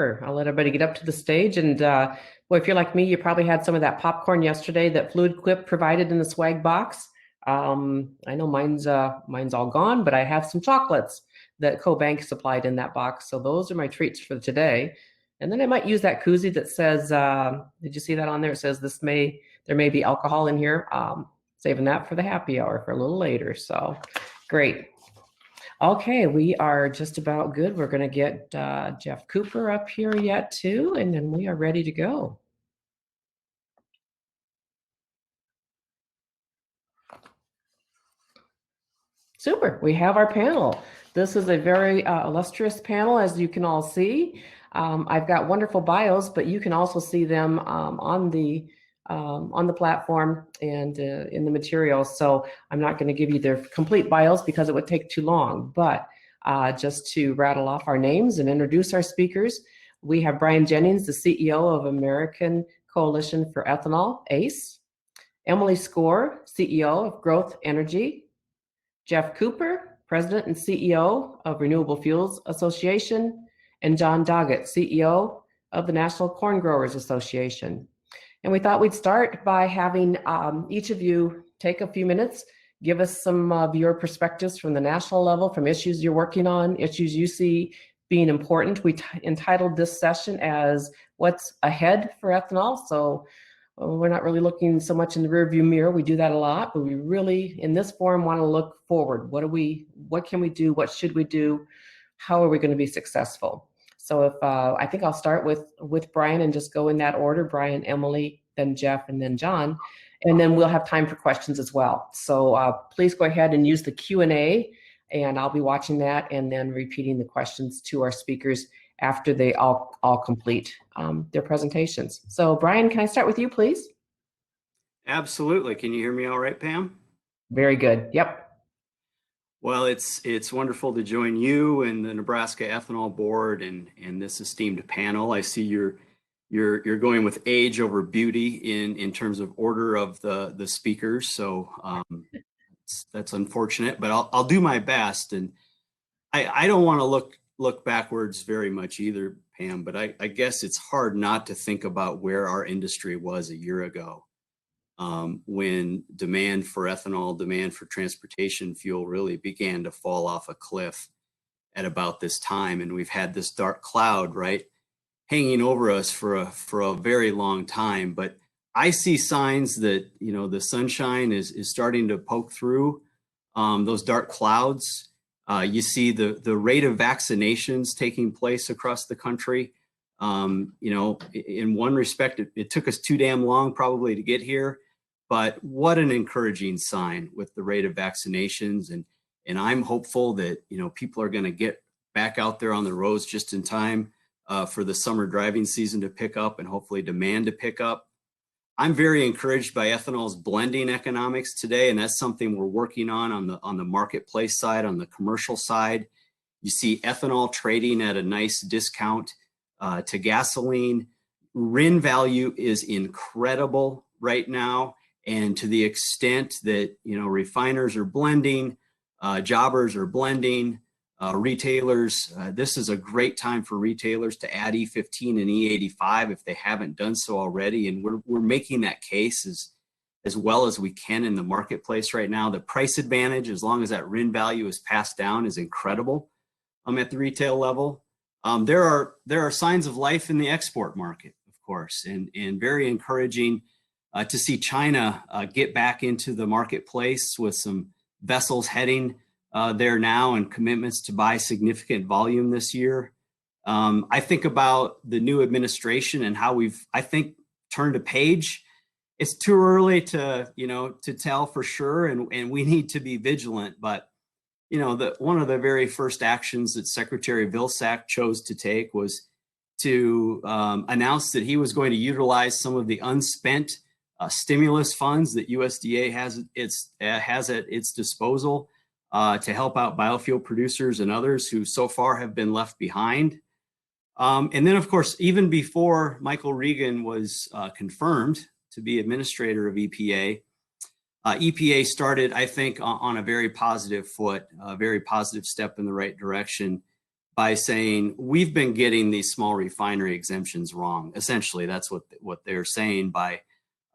Cooper. I'll let everybody get up to the stage. And well, if you're like me, you probably had some of that popcorn yesterday that Fluid Quip provided in the swag box. I know mine's all gone, but I have some chocolates that CoBank supplied in that box. So those are my treats for today. And then I might use that koozie that says, did you see that on there? It says there may be alcohol in here. Saving that for the happy hour for a little later. So great. Okay, we are just about good. We're going to get Jeff Cooper up here yet too, and then we are ready to go. Super, we have our panel. This is a very illustrious panel, as you can all see. I've got wonderful bios, but you can also see them on the platform and in the materials. So I'm not going to give you their complete bios because it would take too long, but just to rattle off our names and introduce our speakers, we have Brian Jennings, the CEO of American Coalition for Ethanol, ACE, Emily Score, CEO of Growth Energy, Jeff Cooper, President and CEO of Renewable Fuels Association, and John Doggett, CEO of the National Corn Growers Association. And we thought we'd start by having each of you take a few minutes, give us some of your perspectives from the national level, from issues you're working on, issues you see being important. We entitled this session as What's Ahead for Ethanol. So we're not really looking so much in the rearview mirror. We do that a lot, but we really, in this forum, want to look forward. What can we do? What should we do? How are we going to be successful? So if I think I'll start with Brian and just go in that order: Brian, Emily, then Jeff, and then John, and then we'll have time for questions as well. So please go ahead and use the Q&A, and I'll be watching that and then repeating the questions to our speakers after they all complete their presentations. So Brian, can I start with you, please? Absolutely. Can you hear me all right, Pam? Very good. Yep. Well, it's wonderful to join you and the Nebraska Ethanol Board and this esteemed panel. I see you're going with age over beauty in terms of order of the speakers. So that's unfortunate, but I'll do my best. And I don't want to look backwards very much either, Pam, but I guess it's hard not to think about where our industry was a year ago, when demand for ethanol, demand for transportation fuel really began to fall off a cliff at about this time. And we've had this dark cloud, right, hanging over us for a very long time. But I see signs that, the sunshine is starting to poke through those dark clouds. You see the rate of vaccinations taking place across the country. In one respect, it took us too damn long probably to get here, but what an encouraging sign with the rate of vaccinations. And I'm hopeful that, people are going to get back out there on the roads just in time for the summer driving season to pick up and hopefully demand to pick up. I'm very encouraged by ethanol's blending economics today, and that's something we're working on the marketplace side, on the commercial side. You see ethanol trading at a nice discount to gasoline. RIN value is incredible right now, and to the extent that refiners are blending, jobbers are blending, retailers, this is a great time for retailers to add E15 and E85 if they haven't done so already. And we're making that case as well as we can in the marketplace right now. The price advantage, as long as that RIN value is passed down, is incredible at the retail level. There are signs of life in the export market, of course, and very encouraging to see China get back into the marketplace with some vessels heading there now and commitments to buy significant volume this year. I think about the new administration and how we've, I think, turned a page. It's too early to tell for sure, and we need to be vigilant. But one of the very first actions that Secretary Vilsack chose to take was to announce that he was going to utilize some of the unspent stimulus funds that USDA has at its disposal to help out biofuel producers and others who so far have been left behind. And then, of course, even before Michael Regan was confirmed to be administrator of EPA, EPA started, I think, on a very positive foot, a very positive step in the right direction by saying we've been getting these small refinery exemptions wrong. Essentially, that's what they're saying by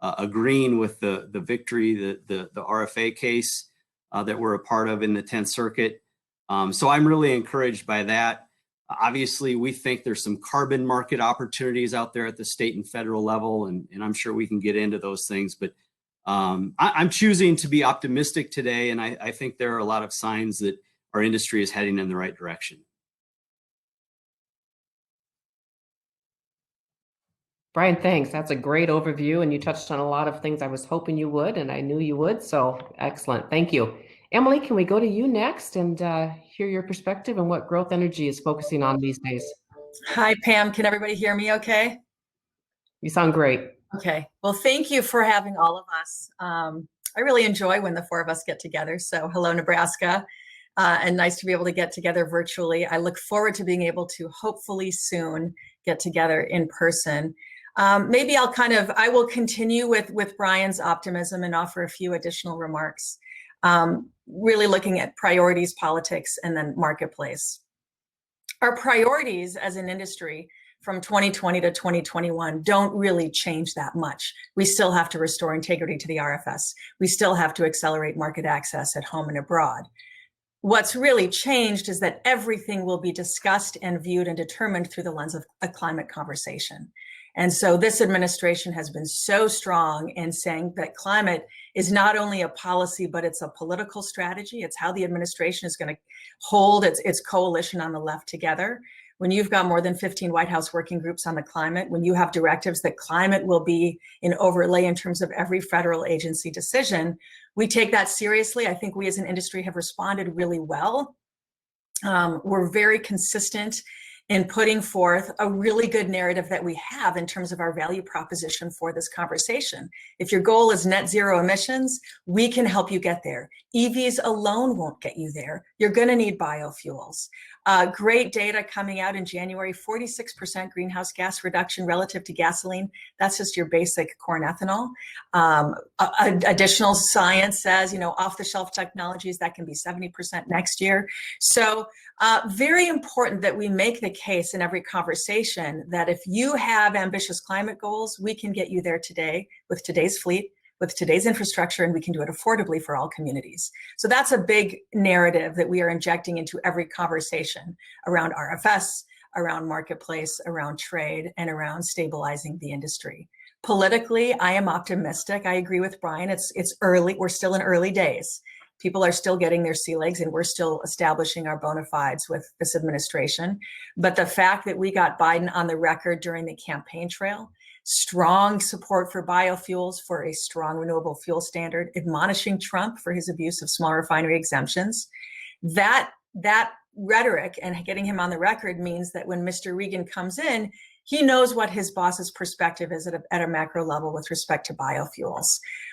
agreeing with the victory, the RFA case that we're a part of in the 10th Circuit. So I'm really encouraged by that. Obviously, we think there's some carbon market opportunities out there at the state and federal level, and I'm sure we can get into those things. But I'm choosing to be optimistic today, and I think there are a lot of signs that our industry is heading in the right direction. Brian, thanks. That's a great overview, and you touched on a lot of things I was hoping you would, and I knew you would, so excellent. Thank you. Emily, can we go to you next and hear your perspective on what Growth Energy is focusing on these days? Hi, Pam. Can everybody hear me okay? You sound great. Okay. Well, thank you for having all of us. I really enjoy when the four of us get together. So hello, Nebraska, and nice to be able to get together virtually. I look forward to being able to hopefully soon get together in person. Maybe I will continue with Brian's optimism and offer a few additional remarks, really looking at priorities, politics, and then marketplace. Our priorities as an industry from 2020 to 2021 don't really change that much. We still have to restore integrity to the RFS. We still have to accelerate market access at home and abroad. What's really changed is that everything will be discussed and viewed and determined through the lens of a climate conversation. And so this administration has been so strong in saying that climate is not only a policy, but it's a political strategy. It's how the administration is going to hold its coalition on the left together. When you've got more than 15 White House working groups on the climate, when you have directives that climate will be an overlay in terms of every federal agency decision, we take that seriously. I think we as an industry have responded really well. We're very consistent in putting forth a really good narrative that we have in terms of our value proposition for this conversation. If your goal is net zero emissions, we can help you get there. EVs alone won't get you there. You're going to need biofuels. Great data coming out in January, 46% greenhouse gas reduction relative to gasoline. That's just your basic corn ethanol. Additional science says, off-the-shelf technologies, that can be 70% next year. So very important that we make the case in every conversation that if you have ambitious climate goals, we can get you there today with today's fleet, with today's infrastructure, and we can do it affordably for all communities. So that's a big narrative that we are injecting into every conversation around RFS, around marketplace, around trade, and around stabilizing the industry. Politically, I am optimistic. I agree with Brian. It's early. We're still in early days. People are still getting their sea legs, and we're still establishing our bona fides with this administration. But the fact that we got Biden on the record during the campaign trail, strong support for biofuels, for a strong renewable fuel standard, admonishing Trump for his abuse of small refinery exemptions, that rhetoric and getting him on the record means that when Mr. Regan comes in, he knows what his boss's perspective is at a macro level with respect to biofuels.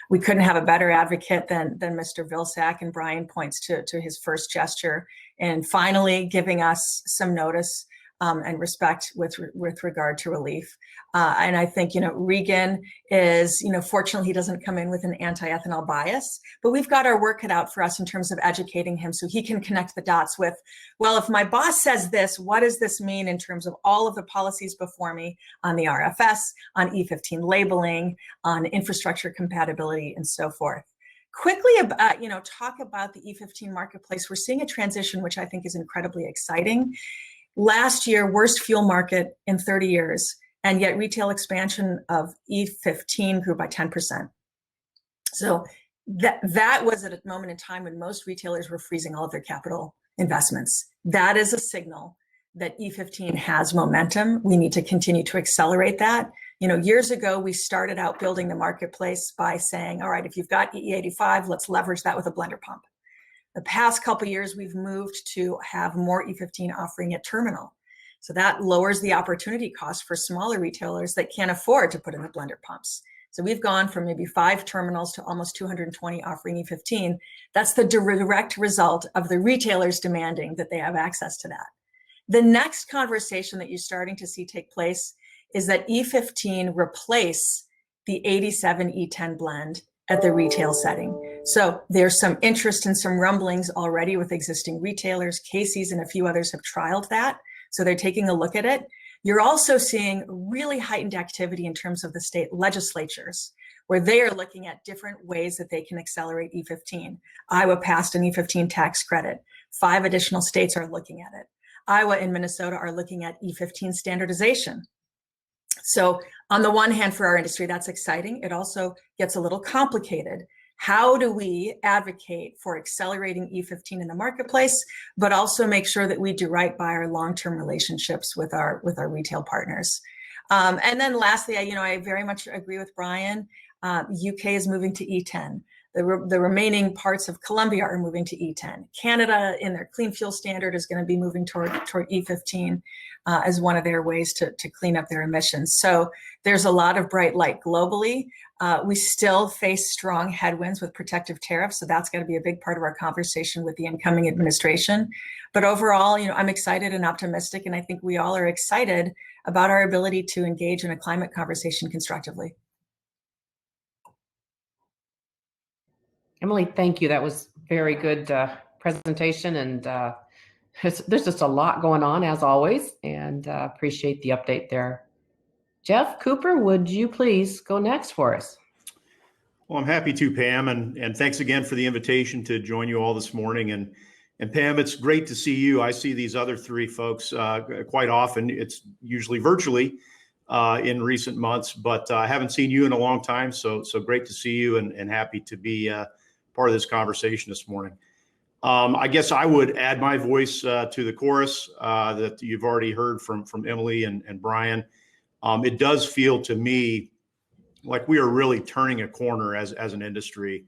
We couldn't have a better advocate than Mr. Vilsack, and Brian points to his first gesture and finally giving us some notice and respect with regard to relief. And I think, Regan is, fortunately, he doesn't come in with an anti-ethanol bias, but we've got our work cut out for us in terms of educating him so he can connect the dots with, well, if my boss says this, what does this mean in terms of all of the policies before me on the RFS, on E15 labeling, on infrastructure compatibility, and so forth. Quickly, talk about the E15 marketplace. We're seeing a transition, which I think is incredibly exciting. Last year, worst fuel market in 30 years, and yet retail expansion of E15 grew by 10%. So that was at a moment in time when most retailers were freezing all of their capital investments. That is a signal that E15 has momentum. We need to continue to accelerate that. Years ago, we started out building the marketplace by saying, all right, if you've got E85, let's leverage that with a blender pump. The past couple of years, we've moved to have more E15 offering at terminal. So that lowers the opportunity cost for smaller retailers that can't afford to put in the blender pumps. So we've gone from maybe 5 terminals to almost 220 offering E15. That's the direct result of the retailers demanding that they have access to that. The next conversation that you're starting to see take place is that E15 replace the 87 E10 blend at the retail setting. So there's some interest and some rumblings already with existing retailers. Casey's and a few others have trialed that. So they're taking a look at it. You're also seeing really heightened activity in terms of the state legislatures, where they are looking at different ways that they can accelerate E15. Iowa passed an E15 tax credit. 5 additional states are looking at it. Iowa and Minnesota are looking at E15 standardization. So on the one hand, for our industry, that's exciting. It also gets a little complicated. How do we advocate for accelerating E15 in the marketplace, but also make sure that we do right by our long-term relationships with our retail partners? And then lastly, I very much agree with Brian. UK is moving to E10. The remaining parts of Colombia are moving to E10. Canada, in their clean fuel standard, is going to be moving toward E15 as one of their ways to clean up their emissions. So there's a lot of bright light globally. We still face strong headwinds with protective tariffs, so that's got to be a big part of our conversation with the incoming administration. But overall, I'm excited and optimistic, and I think we all are excited about our ability to engage in a climate conversation constructively. Emily, thank you. That was very good presentation, and there's just a lot going on as always, and appreciate the update there. Jeff Cooper, would you please go next for us? Well, I'm happy to, Pam, and thanks again for the invitation to join you all this morning. And Pam, it's great to see you. I see these other 3 folks quite often. It's usually virtually in recent months, but I haven't seen you in a long time. So great to see you, and happy to be part of this conversation this morning. I guess I would add my voice to the chorus that you've already heard from Emily and Brian. It does feel to me like we are really turning a corner as an industry,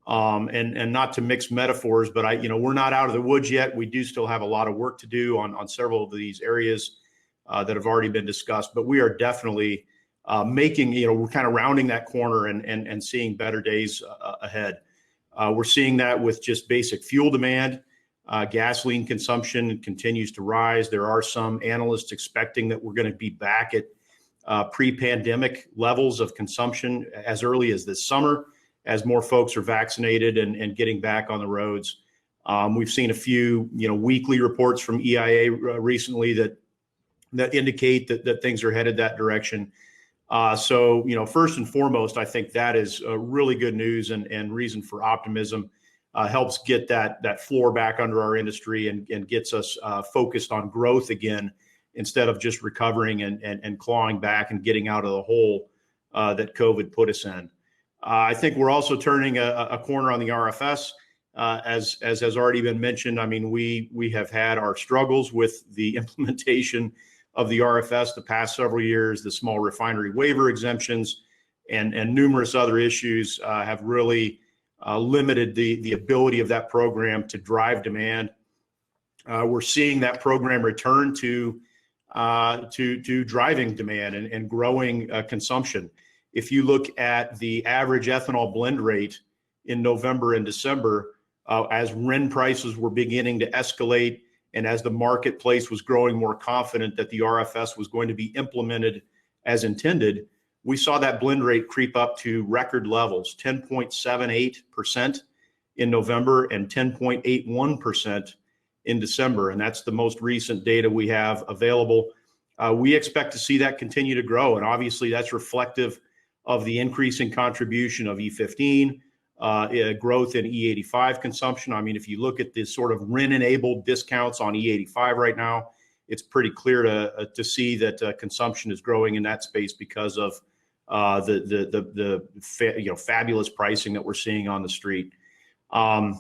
and not to mix metaphors, but we're not out of the woods yet. We do still have a lot of work to do on several of these areas that have already been discussed, but we are definitely making, we're kind of rounding that corner and seeing better days ahead. We're seeing that with just basic fuel demand. Gasoline consumption continues to rise. There are some analysts expecting that we're going to be back at pre-pandemic levels of consumption as early as this summer, as more folks are vaccinated and getting back on the roads. We've seen a few, weekly reports from EIA recently that indicate that things are headed that direction. So, first and foremost, I think that is really good news and reason for optimism. Helps get that floor back under our industry and gets us focused on growth again, instead of just recovering and clawing back and getting out of the hole that COVID put us in. I think we're also turning a corner on the RFS. As has already been mentioned, I mean, we have had our struggles with the implementation of the RFS the past several years. The small refinery waiver exemptions and numerous other issues have really limited the ability of that program to drive demand. We're seeing that program return to driving demand and growing consumption. If you look at the average ethanol blend rate in November and December, as RIN prices were beginning to escalate, and as the marketplace was growing more confident that the RFS was going to be implemented as intended, we saw that blend rate creep up to record levels, 10.78% in November and 10.81% in December. And that's the most recent data we have available. We expect to see that continue to grow. And obviously that's reflective of the increasing contribution of E15, growth in E85 consumption. I mean, if you look at the sort of RIN-enabled discounts on E85 right now, it's pretty clear to see that consumption is growing in that space because of the fabulous pricing that we're seeing on the street. And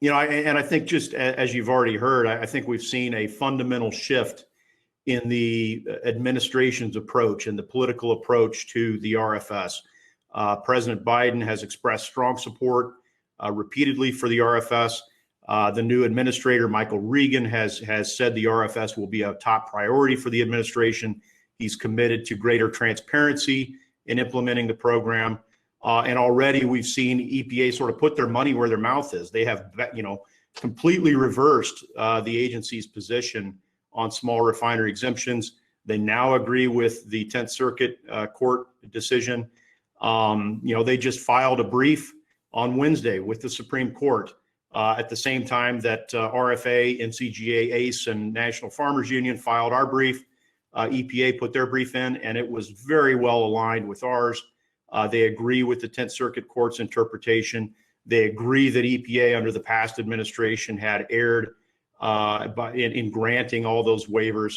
I think just as you've already heard, I think we've seen a fundamental shift in the administration's approach and the political approach to the RFS. President Biden has expressed strong support repeatedly for the RFS. The new administrator, Michael Regan, has said the RFS will be a top priority for the administration. He's committed to greater transparency in implementing the program. And already we've seen EPA sort of put their money where their mouth is. They have, completely reversed the agency's position on small refinery exemptions. They now agree with the 10th Circuit Court decision. They just filed a brief on Wednesday with the Supreme Court at the same time that RFA, NCGA, ACE, and National Farmers Union filed our brief. EPA put their brief in, and it was very well aligned with ours. They agree with the 10th Circuit Court's interpretation. They agree that EPA under the past administration had erred in granting all those waivers.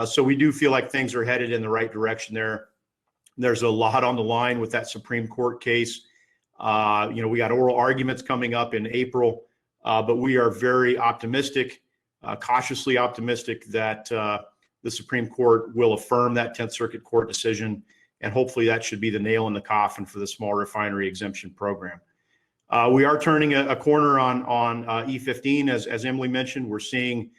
So we do feel like things are headed in the right direction there. There's a lot on the line with that Supreme Court case. We got oral arguments coming up in April, but we are very optimistic, cautiously optimistic that the Supreme Court will affirm that 10th Circuit Court decision, and hopefully that should be the nail in the coffin for the small refinery exemption program. We are turning a corner on E15, as Emily mentioned. We're seeing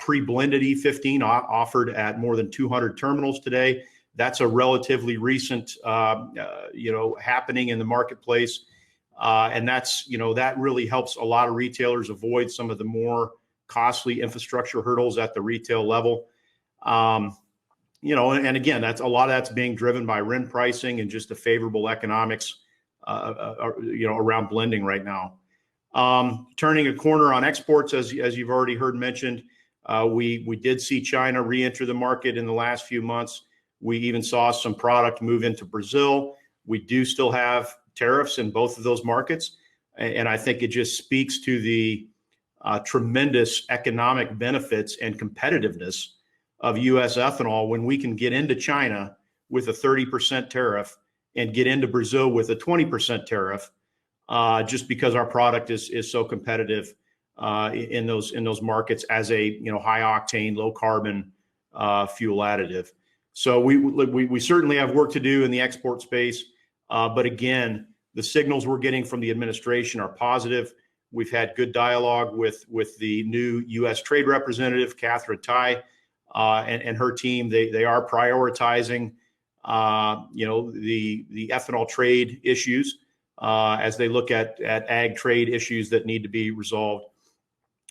pre-blended E15 offered at more than 200 terminals today. That's a relatively recent, happening in the marketplace, and that really helps a lot of retailers avoid some of the more costly infrastructure hurdles at the retail level. And again, that's a lot of that's being driven by RIN pricing and just the favorable economics, around blending right now. Turning a corner on exports, as you've already heard mentioned, we did see China re-enter the market in the last few months. We even saw some product move into Brazil. We do still have tariffs in both of those markets, and I think it just speaks to the tremendous economic benefits and competitiveness of U.S. ethanol when we can get into China with a 30% tariff and get into Brazil with a 20% tariff, just because our product is so competitive in those markets as a high octane, low carbon fuel additive. So we certainly have work to do in the export space, but again, the signals we're getting from the administration are positive. We've had good dialogue with the new U.S. Trade Representative, Catherine Tai, and her team. They are prioritizing the ethanol trade issues as they look at ag trade issues that need to be resolved.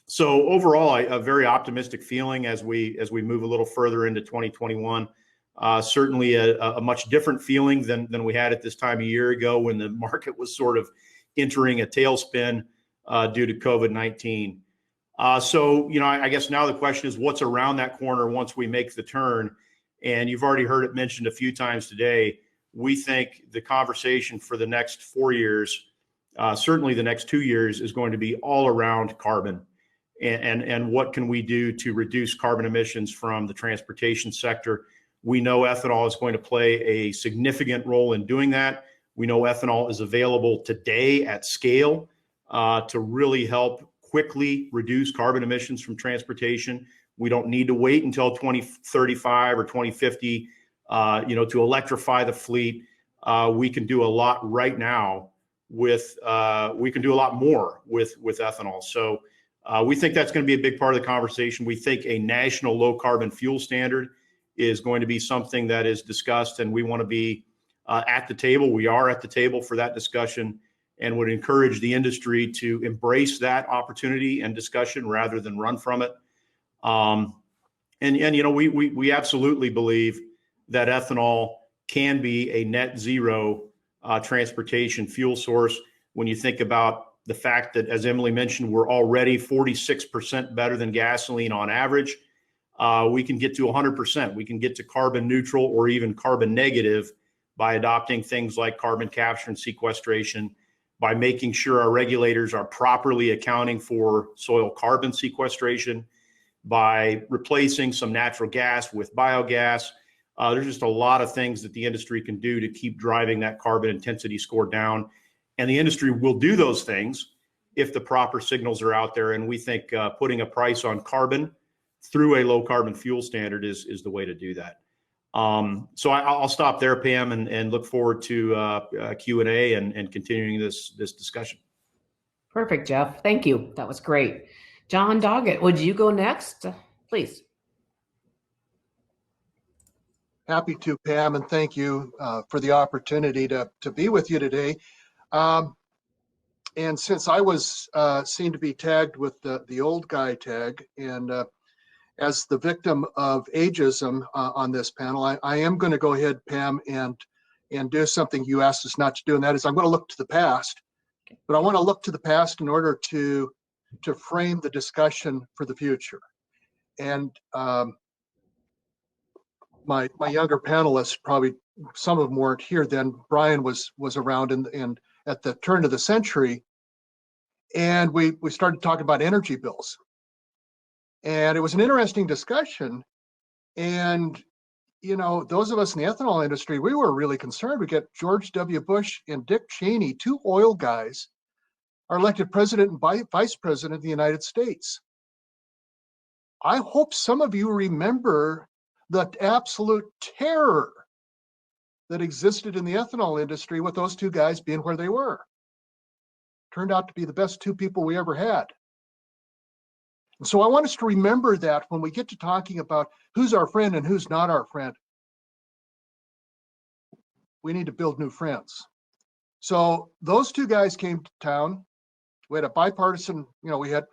So overall, a very optimistic feeling as we move a little further into 2021. Certainly a much different feeling than we had at this time a year ago when the market was sort of entering a tailspin due to COVID-19. So I guess now the question is what's around that corner once we make the turn. And you've already heard it mentioned a few times today. We think the conversation for the next 4 years, certainly the next 2 years, is going to be all around carbon and what can we do to reduce carbon emissions from the transportation sector. We know ethanol is going to play a significant role in doing that. We know ethanol is available today at scale to really help quickly reduce carbon emissions from transportation. We don't need to wait until 2035 or 2050, to electrify the fleet. We can do a lot right now we can do a lot more with ethanol. So we think that's going to be a big part of the conversation. We think a national low carbon fuel standard is going to be something that is discussed, and we want to be at the table. We are at the table for that discussion, and would encourage the industry to embrace that opportunity and discussion rather than run from it. We absolutely believe that ethanol can be a net zero transportation fuel source. When you think about the fact that, as Emily mentioned, we're already 46% better than gasoline on average, we can get to 100%. We can get to carbon neutral or even carbon negative by adopting things like carbon capture and sequestration, by making sure our regulators are properly accounting for soil carbon sequestration, by replacing some natural gas with biogas. There's just a lot of things that the industry can do to keep driving that carbon intensity score down. And the industry will do those things if the proper signals are out there. And we think putting a price on carbon through a low carbon fuel standard is the way to do that. So I'll stop there, Pam, and look forward to Q&A and continuing this discussion. Perfect, Jeff. Thank you. That was great. John Doggett, would you go next, please? Happy to, Pam, and thank you for the opportunity to be with you today. And since I was seen to be tagged with the old guy tag, and as the victim of ageism on this panel, I am going to go ahead, Pam, and do something you asked us not to do, and that is I'm going to look to the past. But I want to look to the past in order to to frame the discussion for the future. And my younger panelists, probably some of them weren't here then. Brian was around in at the turn of the century, and we started talking about energy bills. And it was an interesting discussion. And you know, those of us in the ethanol industry, we were really concerned. We get George W. Bush and Dick Cheney, two oil guys, are elected president and vice president of the United States. I hope some of you remember the absolute terror that existed in the ethanol industry with those two guys being where they were. Turned out to be the best two people we ever had. And so I want us to remember that when we get to talking about who's our friend and who's not our friend, we need to build new friends. So those two guys came to town. We had a bipartisan, you know, we had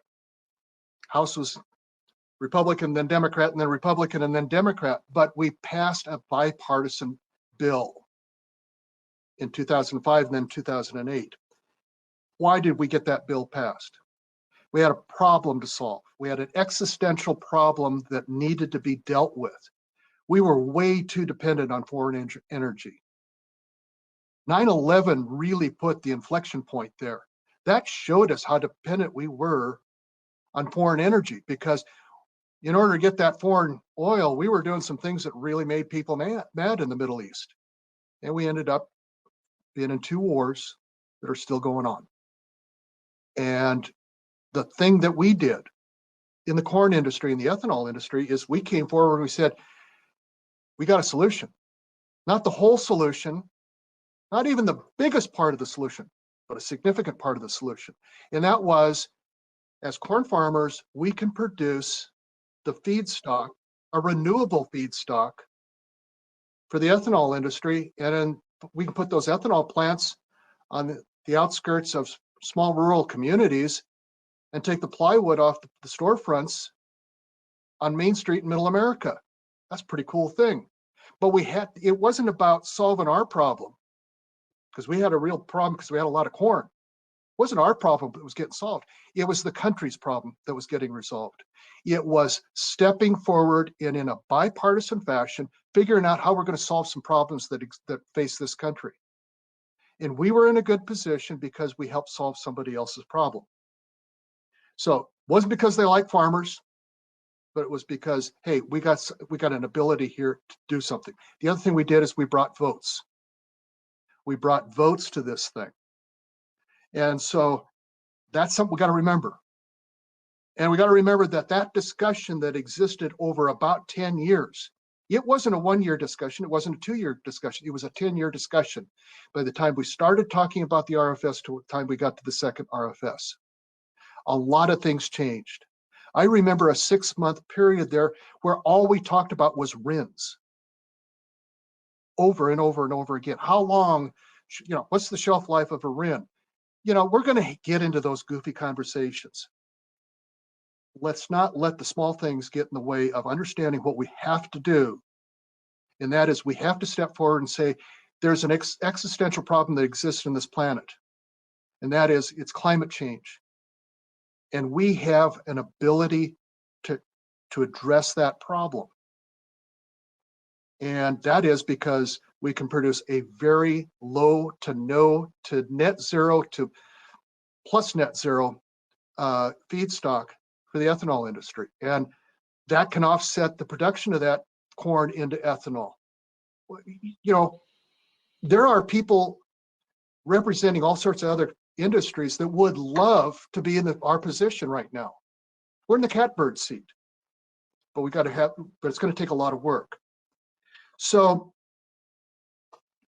House was Republican, then Democrat, and then Republican, and then Democrat, but we passed a bipartisan bill in 2005 and then 2008. Why did we get that bill passed? We had a problem to solve. We had an existential problem that needed to be dealt with. We were way too dependent on foreign energy. 9/11 really put the inflection point there. That showed us how dependent we were on foreign energy, because in order to get that foreign oil, we were doing some things that really made people mad in the Middle East. And we ended up being in two wars that are still going on. And the thing that we did in the corn industry and the ethanol industry is we came forward and we said, we got a solution. Not the whole solution, not even the biggest part of the solution, but a significant part of the solution. And that was, as corn farmers, we can produce the feedstock, a renewable feedstock for the ethanol industry. And then we can put those ethanol plants on the outskirts of small rural communities and take the plywood off the storefronts on Main Street in Middle America. That's a pretty cool thing. But it wasn't about solving our problem, because we had a real problem because we had a lot of corn. It wasn't our problem that was getting solved. It was the country's problem that was getting resolved. It was stepping forward and in a bipartisan fashion, figuring out how we're going to solve some problems that face this country. And we were in a good position because we helped solve somebody else's problem. So it wasn't because they like farmers, but it was because, hey, we got an ability here to do something. The other thing we did is we brought votes. We brought votes to this thing. And so that's something we got to remember. And we got to remember that discussion that existed over about 10 years, it wasn't a 1-year discussion. It wasn't a 2-year discussion. It was a 10-year discussion. By the time we started talking about the RFS to the time we got to the second RFS, a lot of things changed. I remember a 6-month period there where all we talked about was RINs. Over and over and over again. How long, what's the shelf life of a RIN? We're going to get into those goofy conversations. Let's not let the small things get in the way of understanding what we have to do. And that is, we have to step forward and say, there's an existential problem that exists in this planet. And that is, it's climate change. And we have an ability to address that problem. And that is because we can produce a very low to no to net zero to plus net zero feedstock for the ethanol industry. And that can offset the production of that corn into ethanol. There are people representing all sorts of other industries that would love to be in our position right now. We're in the catbird seat, but it's going to take a lot of work. So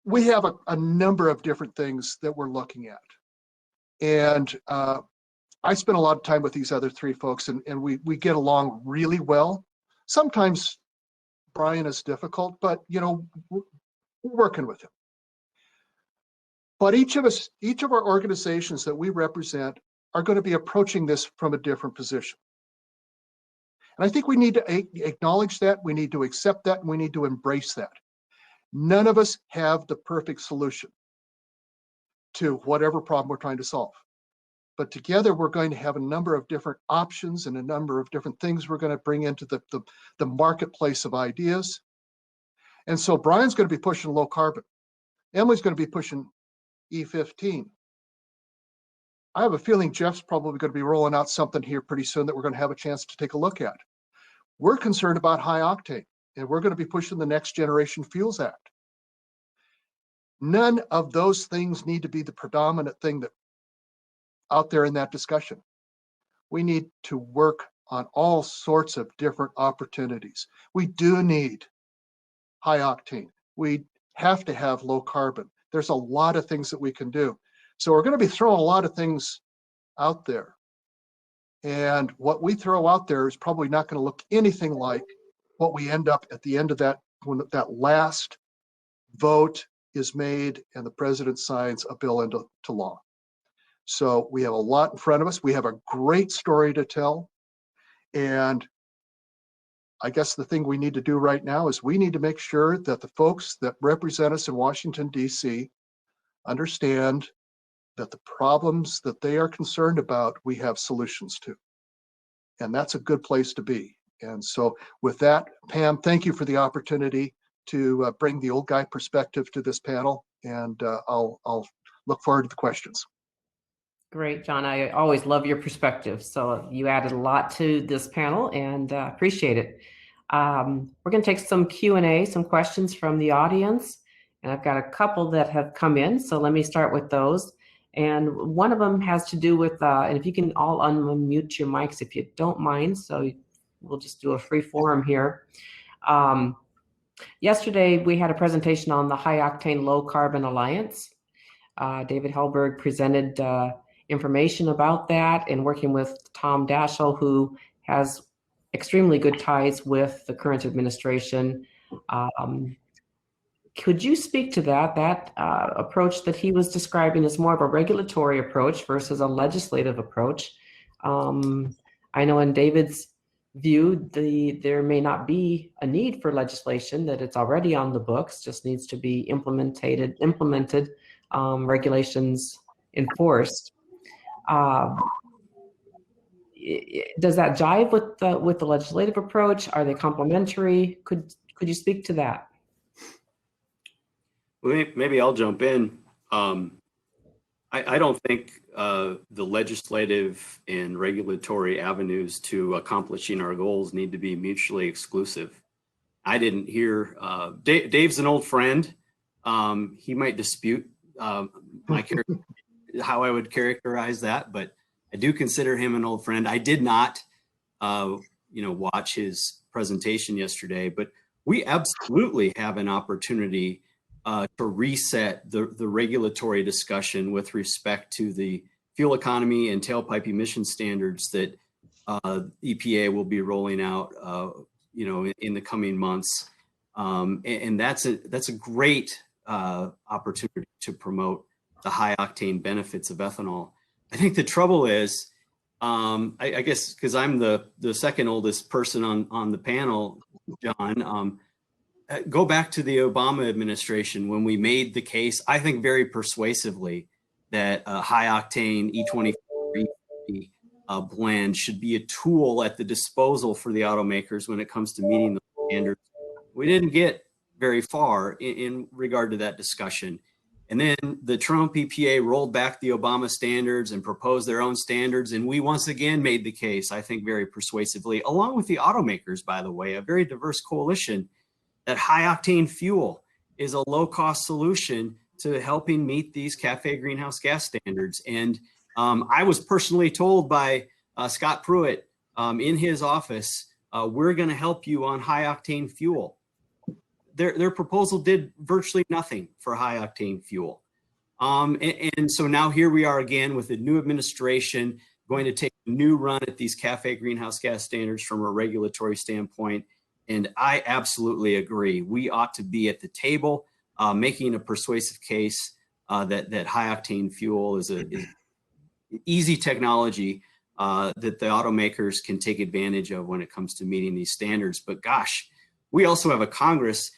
we have a number of different things that we're looking at. And I spent a lot of time with these other three folks, and we get along really well. Sometimes Brian is difficult, but we're working with him. But each of our organizations that we represent are going to be approaching this from a different position. And I think we need to acknowledge that, we need to accept that, and we need to embrace that. None of us have the perfect solution to whatever problem we're trying to solve. but together we're going to have a number of different options and a number of different things we're going to bring into the marketplace of ideas. And so Brian's going to be pushing low carbon. Emily's going to be pushing E15. I have a feeling Jeff's probably going to be rolling out something here pretty soon that we're going to have a chance to take a look at. We're concerned about high octane, and we're going to be pushing the Next Generation Fuels Act. None of those things need to be the predominant thing that out there in that discussion. We need to work on all sorts of different opportunities. We do need high octane. We have to have low carbon. There's a lot of things that we can do. So we're going to be throwing a lot of things out there. And what we throw out there is probably not going to look anything like what we end up at the end of that, when that last vote is made and the president signs a bill into law. So we have a lot in front of us. We have a great story to tell. And I guess the thing we need to do right now is we need to make sure that the folks that represent us in Washington, D.C. understand that the problems that they are concerned about, we have solutions to. And that's a good place to be. And so with that, Pam, thank you for the opportunity to bring the old guy perspective to this panel. And I'll look forward to the questions. Great, John. I always love your perspective. So you added a lot to this panel, and appreciate it. We're going to take some Q&A, some questions from the audience. And I've got a couple that have come in. So let me start with those. And one of them has to do with, and if you can all unmute your mics if you don't mind. So we'll just do a free forum here. Yesterday, we had a presentation on the High Octane Low Carbon Alliance. David Hellberg presented information about that, and working with Tom Daschle, who has extremely good ties with the current administration. Could you speak to that approach that he was describing as more of a regulatory approach versus a legislative approach? I know in David's view, there may not be a need for legislation, that it's already on the books, just needs to be implemented, regulations enforced. Does that jive with the legislative approach? Are they complementary? Could you speak to that? Well, maybe I'll jump in. I don't think the legislative and regulatory avenues to accomplishing our goals need to be mutually exclusive. I didn't hear, Dave's an old friend. He might dispute how I would characterize that, but I do consider him an old friend. I did not, watch his presentation yesterday, but we absolutely have an opportunity to reset the regulatory discussion with respect to the fuel economy and tailpipe emission standards that EPA will be rolling out, in the coming months. And that's a great opportunity to promote the high octane benefits of ethanol. I think the trouble is, I guess, because I'm the second oldest person on the panel, John, go back to the Obama administration when we made the case, I think very persuasively, that a high octane E24 blend should be a tool at the disposal for the automakers when it comes to meeting the standards. We didn't get very far in regard to that discussion. And then the Trump EPA rolled back the Obama standards and proposed their own standards. And we once again made the case, I think very persuasively, along with the automakers, by the way, a very diverse coalition, that high octane fuel is a low cost solution to helping meet these CAFE greenhouse gas standards. And I was personally told by Scott Pruitt in his office, we're going to help you on high octane fuel. Their proposal did virtually nothing for high octane fuel. And so now here we are again with the new administration going to take a new run at these CAFE greenhouse gas standards from a regulatory standpoint. And I absolutely agree. We ought to be at the table making a persuasive case that high octane fuel is an easy technology that the automakers can take advantage of when it comes to meeting these standards. But gosh, we also have a Congress.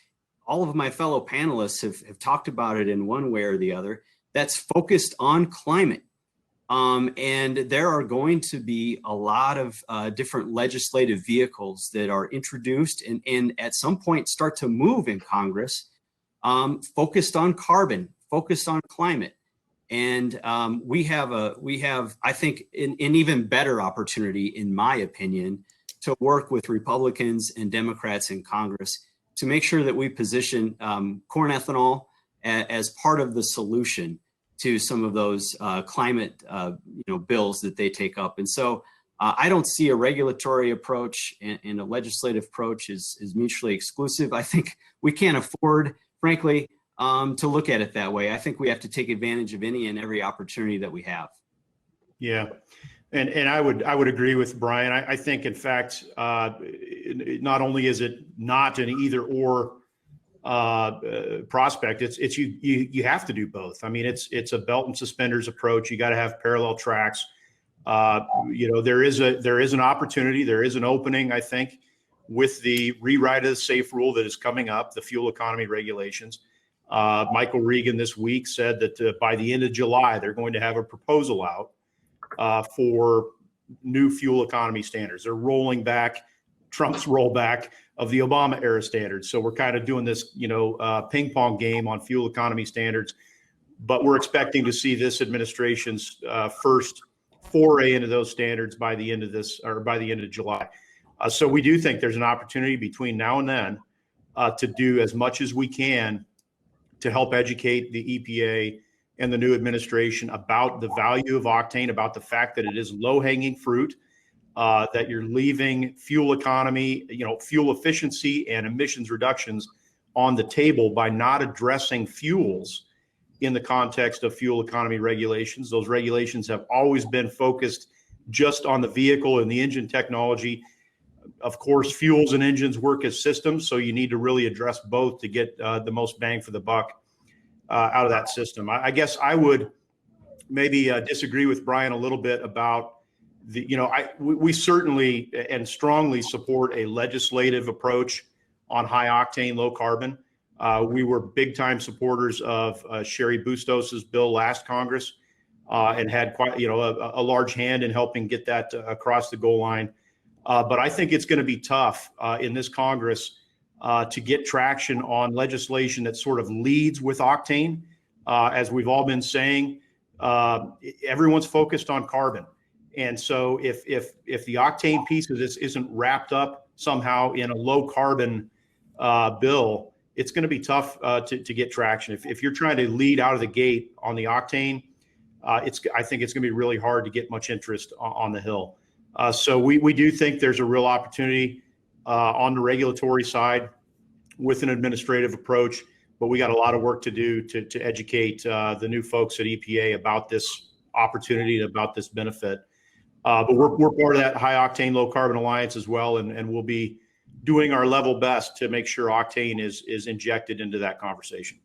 All of my fellow panelists have talked about it in one way or the other, that's focused on climate. And there are going to be a lot of different legislative vehicles that are introduced and at some point start to move in Congress, focused on carbon, focused on climate. And we have, I think, an even better opportunity, in my opinion, to work with Republicans and Democrats in Congress to make sure that we position corn ethanol as part of the solution to some of those climate bills that they take up. And so I don't see a regulatory approach and a legislative approach is mutually exclusive. I think we can't afford, frankly, to look at it that way. I think we have to take advantage of any and every opportunity that we have. Yeah. And I would agree with Brian. I think, in fact, not only is it not an either or prospect, it's you have to do both. I mean, it's a belt and suspenders approach. You got to have parallel tracks. There is an opportunity, there is an opening, I think, with the rewrite of the SAFE rule that is coming up, the fuel economy regulations. Michael Regan this week said that by the end of July, they're going to have a proposal out for new fuel economy standards. They're rolling back Trump's rollback of the Obama era standards. So we're kind of doing this, ping pong game on fuel economy standards, but we're expecting to see this administration's first foray into those standards by the end of July. So we do think there's an opportunity between now and then to do as much as we can to help educate the EPA and the new administration about the value of octane, about the fact that it is low-hanging fruit, that you're leaving fuel economy, fuel efficiency and emissions reductions on the table by not addressing fuels in the context of fuel economy regulations. Those regulations have always been focused just on the vehicle and the engine technology. Of course, fuels and engines work as systems, so you need to really address both to get the most bang for the buck out of that system. I guess I would maybe disagree with Brian a little bit about we certainly and strongly support a legislative approach on high octane, low carbon. We were big time supporters of Sherry Bustos's bill last Congress and had quite, a large hand in helping get that across the goal line. But I think it's going to be tough in this Congress to get traction on legislation that sort of leads with octane. As we've all been saying, everyone's focused on carbon. And so if the octane piece of this isn't wrapped up somehow in a low carbon bill, it's going to be tough to get traction. If you're trying to lead out of the gate on the octane, I think it's going to be really hard to get much interest on the Hill. So we do think there's a real opportunity on the regulatory side with an administrative approach, but we got a lot of work to do to educate the new folks at EPA about this opportunity and about this benefit. But we're part of that high octane, low carbon alliance as well, and we'll be doing our level best to make sure octane is injected into that conversation.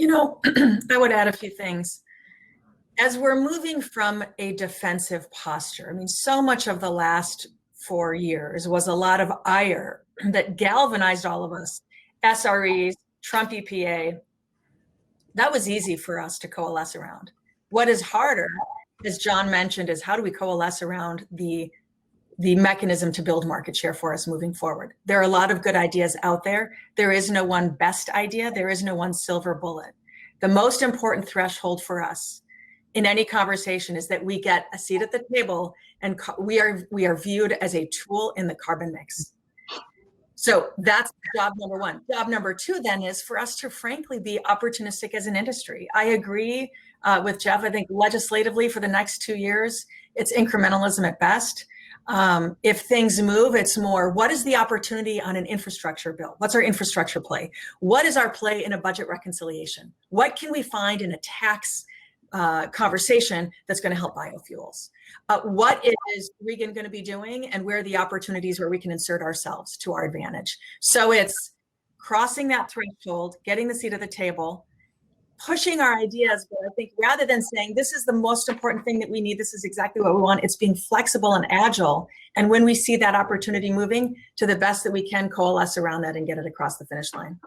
I would add a few things. As we're moving from a defensive posture, so much of the last 4 years was a lot of ire that galvanized all of us, SREs, Trump EPA. That was easy for us to coalesce around. What is harder, as John mentioned, is how do we coalesce around the mechanism to build market share for us moving forward? There are a lot of good ideas out there. There is no one best idea. There is no one silver bullet. The most important threshold for us in any conversation is that we get a seat at the table and we are viewed as a tool in the carbon mix. So that's job number one. Job number two then is for us to frankly be opportunistic as an industry. I agree with Jeff. I think legislatively for the next 2 years, it's incrementalism at best. If things move, it's more, what is the opportunity on an infrastructure bill? What's our infrastructure play? What is our play in a budget reconciliation? What can we find in a tax conversation that's going to help biofuels? What is Regan going to be doing, and where are the opportunities where we can insert ourselves to our advantage? So it's crossing that threshold, getting the seat at the table, pushing our ideas. But I think rather than saying this is the most important thing that we need, this is exactly what we want, it's being flexible and agile. And when we see that opportunity moving, to the best that we can coalesce around that and get it across the finish line.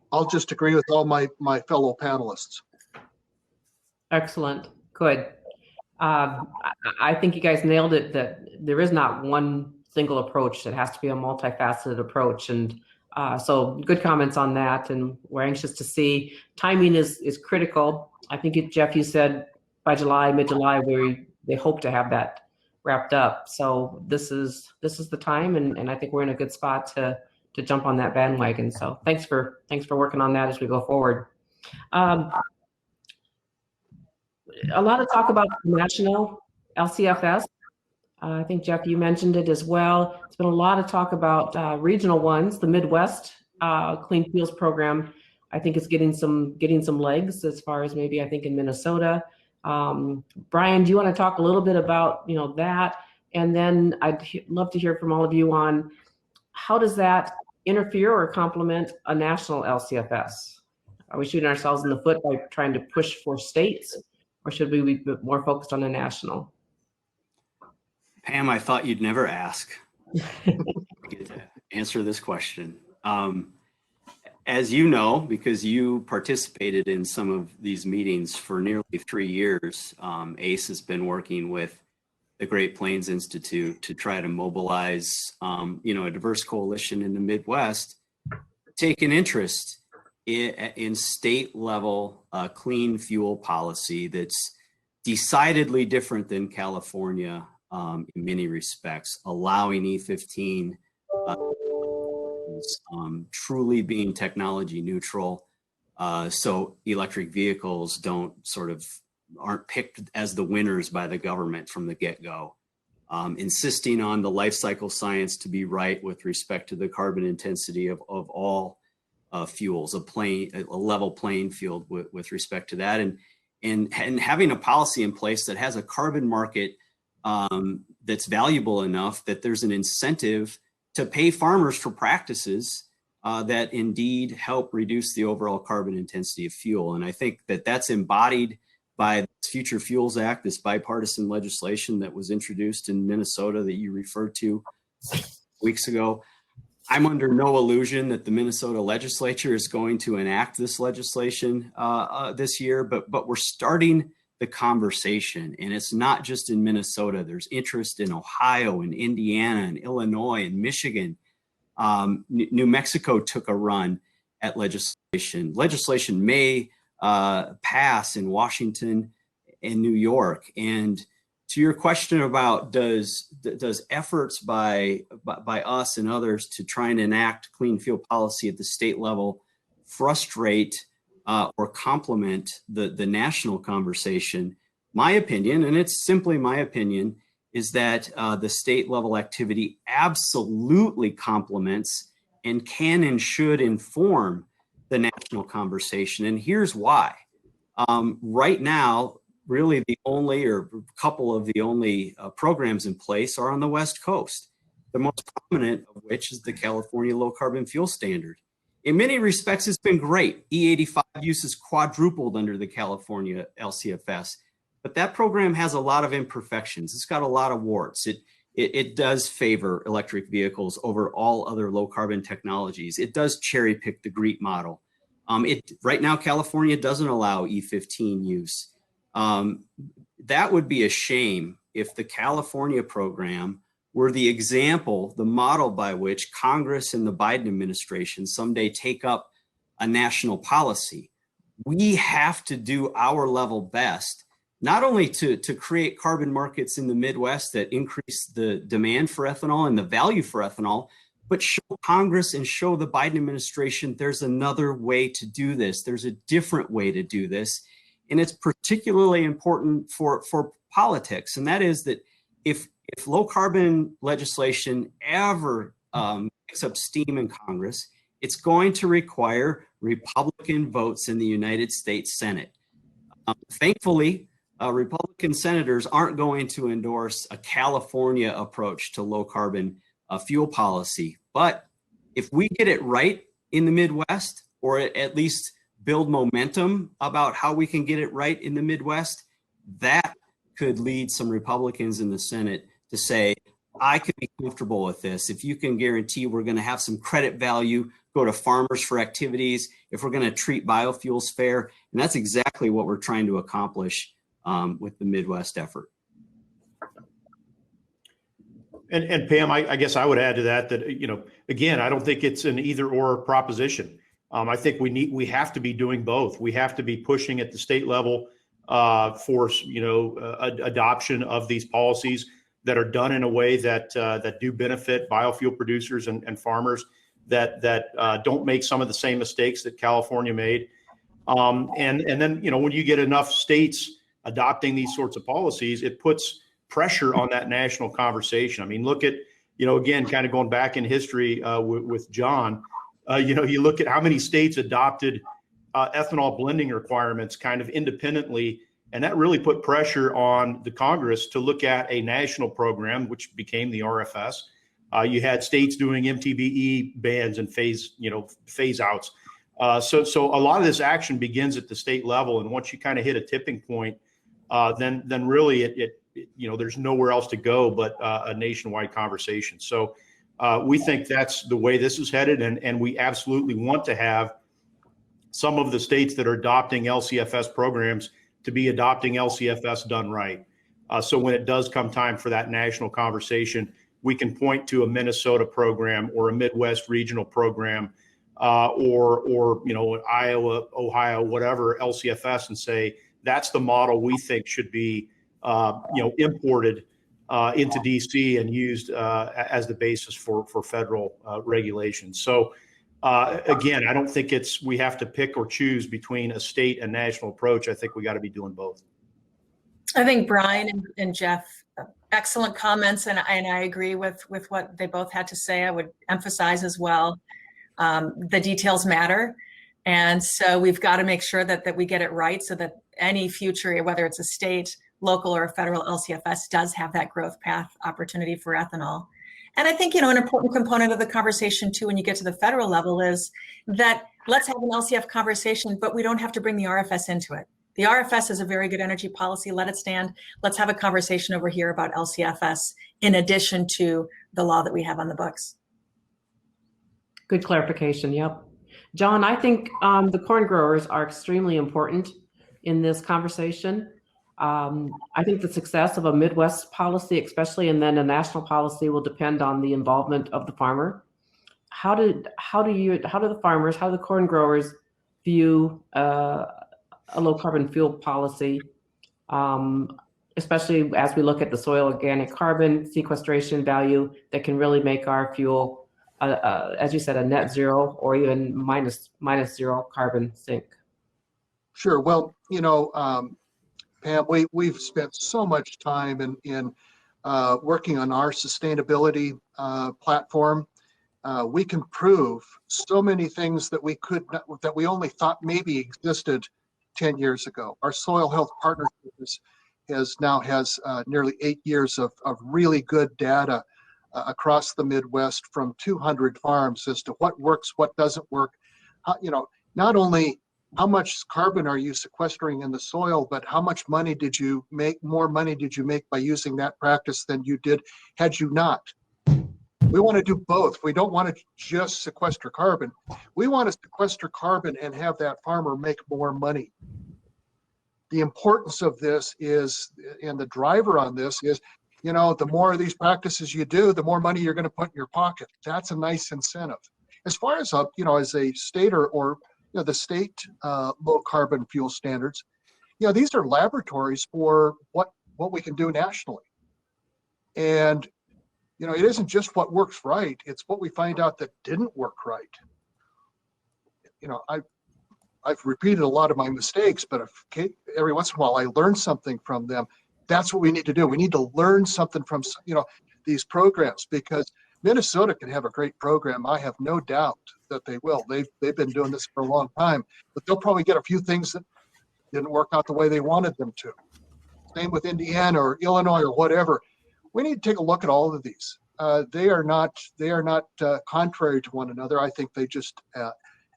I'll just agree with all my fellow panelists. Excellent. Good. I think you guys nailed it, that there is not one single approach. It has to be a multifaceted approach. And so good comments on that. And we're anxious to see. Timing is critical. I think, Jeff, you said by July, mid-July, they hope to have that wrapped up. So this is the time, and I think we're in a good spot to jump on that bandwagon. So thanks for working on that as we go forward. A lot of talk about national LCFS. I think, Jeff, you mentioned it as well. It's been a lot of talk about regional ones. The Midwest Clean Fuels Program, I think, is getting some legs as far as maybe, I think, in Minnesota. Brian, do you want to talk a little bit about that? And then I'd love to hear from all of you on how does that interfere or complement a national LCFS? Are we shooting ourselves in the foot by trying to push for states, or should we be more focused on the national? Pam, I thought you'd never ask. I get to answer this question. As you know, because you participated in some of these meetings for nearly 3 years, ACE has been working with the Great Plains Institute to try to mobilize, a diverse coalition in the Midwest, take an interest in state level clean fuel policy that's decidedly different than California in many respects, allowing E15 truly being technology neutral, so electric vehicles aren't picked as the winners by the government from the get-go. Insisting on the life cycle science to be right with respect to the carbon intensity of all fuels, a level playing field with respect to that, and having a policy in place that has a carbon market that's valuable enough that there's an incentive to pay farmers for practices that indeed help reduce the overall carbon intensity of fuel. And I think that that's embodied by the Future Fuels Act, this bipartisan legislation that was introduced in Minnesota that you referred to weeks ago. I'm under no illusion that the Minnesota legislature is going to enact this legislation this year, but we're starting the conversation. And it's not just in Minnesota. There's interest in Ohio and Indiana and Illinois and Michigan. New Mexico took a run at legislation. Legislation may pass in Washington and New York. And to your question about does efforts by us and others to try and enact clean fuel policy at the state level frustrate or complement the national conversation, my opinion, and it's simply my opinion, is that the state level activity absolutely complements and can and should inform the national conversation. And here's why. Right now, really the only or a couple of the only programs in place are on the West Coast, the most prominent of which is the California Low Carbon Fuel Standard. In many respects, it's been great. E85 use is quadrupled under the California LCFS, but that program has a lot of imperfections. It's got a lot of warts. It does favor electric vehicles over all other low carbon technologies. It does cherry pick the GREET model. Right now, California doesn't allow E15 use. That would be a shame if the California program were the example, the model by which Congress and the Biden administration someday take up a national policy. We have to do our level best, not only to create carbon markets in the Midwest that increase the demand for ethanol and the value for ethanol, but show Congress and show the Biden administration there's another way to do this. There's a different way to do this. And it's particularly important for politics. And that is that if low carbon legislation ever picks up steam in Congress, it's going to require Republican votes in the United States Senate. Thankfully, Republican senators aren't going to endorse a California approach to low carbon fuel policy. But if we get it right in the Midwest, or at least build momentum about how we can get it right in the Midwest, that could lead some Republicans in the Senate to say, I could be comfortable with this. If you can guarantee we're going to have some credit value go to farmers for activities, if we're going to treat biofuels fair. And that's exactly what we're trying to accomplish with the Midwest effort. And Pam, I guess I would add to that, again, I don't think it's an either or proposition. I think we have to be doing both. We have to be pushing at the state level for, adoption of these policies that are done in a way that do benefit biofuel producers and farmers, that don't make some of the same mistakes that California made. And then, when you get enough states adopting these sorts of policies, it puts pressure on that national conversation. I mean, look at, again, kind of going back in history with John, you look at how many states adopted ethanol blending requirements kind of independently, and that really put pressure on the Congress to look at a national program, which became the RFS. You had states doing MTBE bans and phase outs. So a lot of this action begins at the state level, and once you kind of hit a tipping point, then really it there's nowhere else to go but a nationwide conversation. So we think that's the way this is headed, and we absolutely want to have some of the states that are adopting LCFS programs to be adopting LCFS done right. So when it does come time for that national conversation, we can point to a Minnesota program or a Midwest regional program or Iowa, Ohio, whatever LCFS, and say that's the model we think should be imported into DC and used as the basis for federal regulation. So again, I don't think we have to pick or choose between a state and national approach. I think we got to be doing both. I think Brian and Jeff, excellent comments, and I agree with what they both had to say. I would emphasize as well, the details matter. And so we've got to make sure that we get it right so that any future, whether it's a state, local, or a federal LCFS, does have that growth path opportunity for ethanol. And I think, an important component of the conversation too, when you get to the federal level, is that let's have an LCF conversation, but we don't have to bring the RFS into it. The RFS is a very good energy policy. Let it stand. Let's have a conversation over here about LCFS in addition to the law that we have on the books. Good clarification. Yep. John, I think the corn growers are extremely important in this conversation. I think the success of a Midwest policy, especially, and then a national policy, will depend on the involvement of the farmer. How do the farmers, how do the corn growers view a low carbon fuel policy, especially as we look at the soil organic carbon sequestration value that can really make our fuel, as you said, a net zero or even minus zero carbon sink? Sure. Well, Pam, we've spent so much time in working on our sustainability platform. We can prove so many things that we only thought maybe existed 10 years ago. Our soil health partnership has nearly 8 years of really good data across the Midwest from 200 farms as to what works, what doesn't work. Not only how much carbon are you sequestering in the soil, but how much money did you make? More money did you make by using that practice than you did had you not? We want to do both. We don't want to just sequester carbon. We want to sequester carbon and have that farmer make more money. The importance of this is, and the driver on this is, the more of these practices you do, the more money you're going to put in your pocket. That's a nice incentive. As far as as a state or the state low carbon fuel standards, these are laboratories for what we can do nationally. And it isn't just what works right, it's what we find out that didn't work right. I've repeated a lot of my mistakes, but every once in a while I learn something from them. That's what we need to do. We need to learn something from these programs, because Minnesota can have a great program. I have no doubt that they will. They've been doing this for a long time, but they'll probably get a few things that didn't work out the way they wanted them to. Same with Indiana or Illinois or whatever. We need to take a look at all of these. They are not contrary to one another. I think they just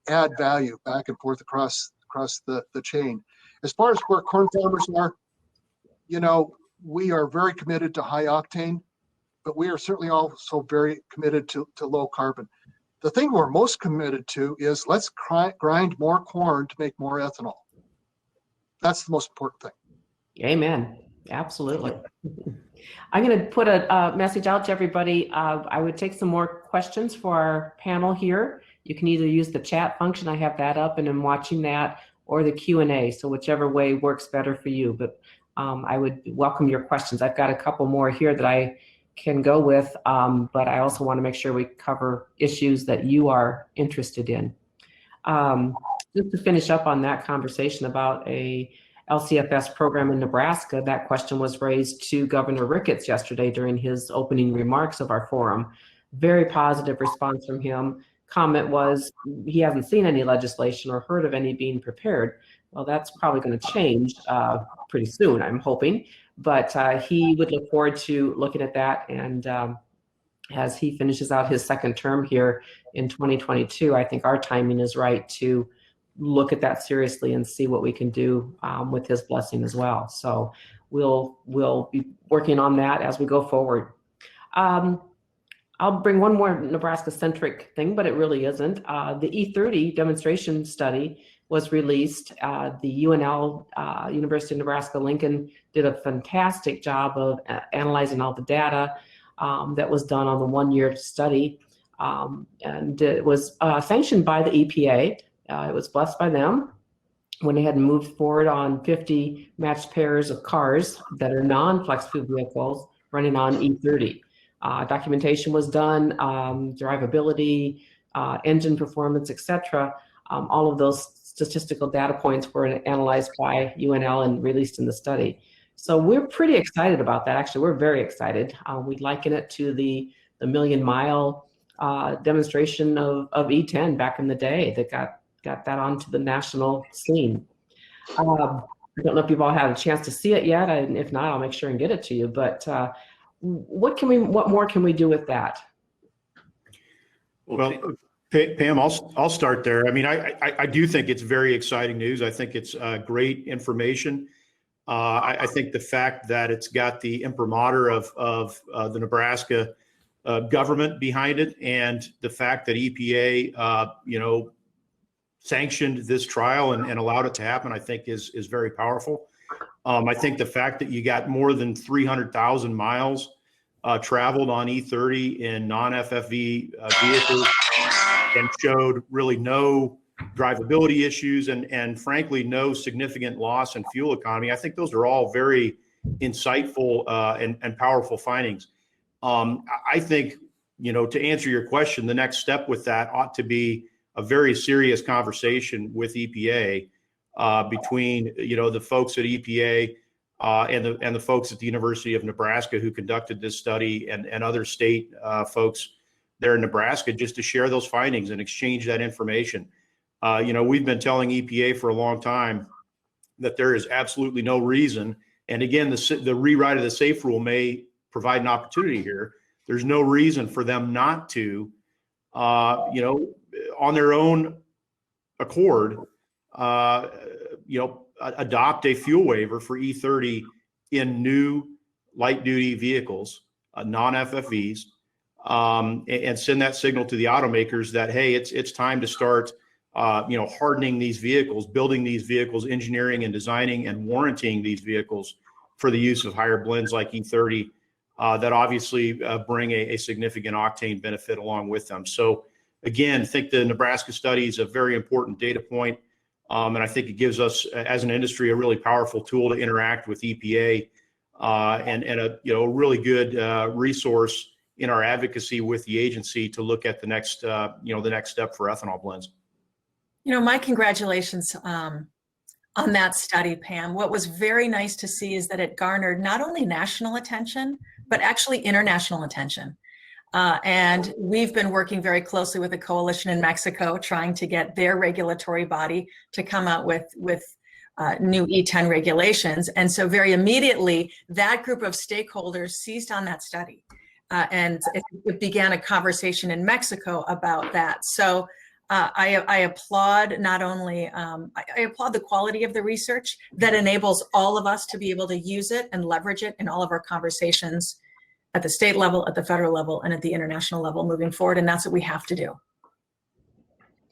add value back and forth across the chain. As far as where corn farmers are, we are very committed to high octane, but we are certainly also very committed to low carbon. the thing we're most committed to is let's grind more corn to make more ethanol. That's the most important thing. Amen. Absolutely. I'm going to put a message out to everybody. I would take some more questions for our panel here. You can either use the chat function, I have that up and I'm watching that, or the Q&A. So whichever way works better for you. But I would welcome your questions. I've got a couple more here that I can go with, but I also want to make sure we cover issues that you are interested in. Just to finish up on that conversation about a LCFS program in Nebraska, that question was raised to Governor Ricketts yesterday during his opening remarks of our forum. Very positive response from him. Comment was he hasn't seen any legislation or heard of any being prepared. Well, that's probably going to change pretty soon, I'm hoping. But he would look forward to looking at that. And as he finishes out his second term here in 2022, I think our timing is right to look at that seriously and see what we can do with his blessing as well. So we'll be working on that as we go forward. I'll bring one more Nebraska-centric thing, but it really isn't. The E30 demonstration study was released. The UNL, University of Nebraska-Lincoln, did a fantastic job of analyzing all the data that was done on the one-year study. And it was sanctioned by the EPA. It was blessed by them when they had moved forward on 50 matched pairs of cars that are non-flex fuel vehicles running on E30. Documentation was done, drivability, engine performance, etc. All of those statistical data points were analyzed by UNL and released in the study. So we're pretty excited about that. Actually, we're very excited. We liken it to the million-mile demonstration of E10 back in the day that got that onto the national scene. I don't know if you've all had a chance to see it yet, and if not, I'll make sure and get it to you. But what more can we do with that? Well, Pam, I'll start there. I mean, I do think it's very exciting news. I think it's great information. I think the fact that it's got the imprimatur of the Nebraska government behind it, and the fact that EPA, sanctioned this trial and allowed it to happen, I think is very powerful. I think the fact that you got more than 300,000 miles traveled on E30 in non-FFV vehicles and showed really no drivability issues and frankly, no significant loss in fuel economy. I think those are all very insightful and powerful findings. I think, to answer your question, the next step with that ought to be a very serious conversation with EPA between the folks at EPA and the folks at the University of Nebraska who conducted this study and other state folks there in Nebraska, just to share those findings and exchange that information. We've been telling EPA for a long time that there is absolutely no reason, and again, the rewrite of the SAFE rule may provide an opportunity here. There's no reason for them not to, on their own accord, adopt a fuel waiver for E30 in new light duty vehicles, non-FFVs, and send that signal to the automakers that, hey, it's time to start, hardening these vehicles, building these vehicles, engineering and designing and warranting these vehicles for the use of higher blends like E30 that obviously bring a significant octane benefit along with them. So again, I think the Nebraska study is a very important data point. And I think it gives us, as an industry, a really powerful tool to interact with EPA and a really good resource in our advocacy with the agency to look at the next step for ethanol blends. My congratulations on that study, Pam. What was very nice to see is that it garnered not only national attention, but actually international attention. And we've been working very closely with a coalition in Mexico, trying to get their regulatory body to come out with new E10 regulations. And so very immediately, that group of stakeholders seized on that study. And it began a conversation in Mexico about that. So I applaud not only, I applaud the quality of the research that enables all of us to be able to use it and leverage it in all of our conversations at the state level, at the federal level, and at the international level moving forward. And that's what we have to do.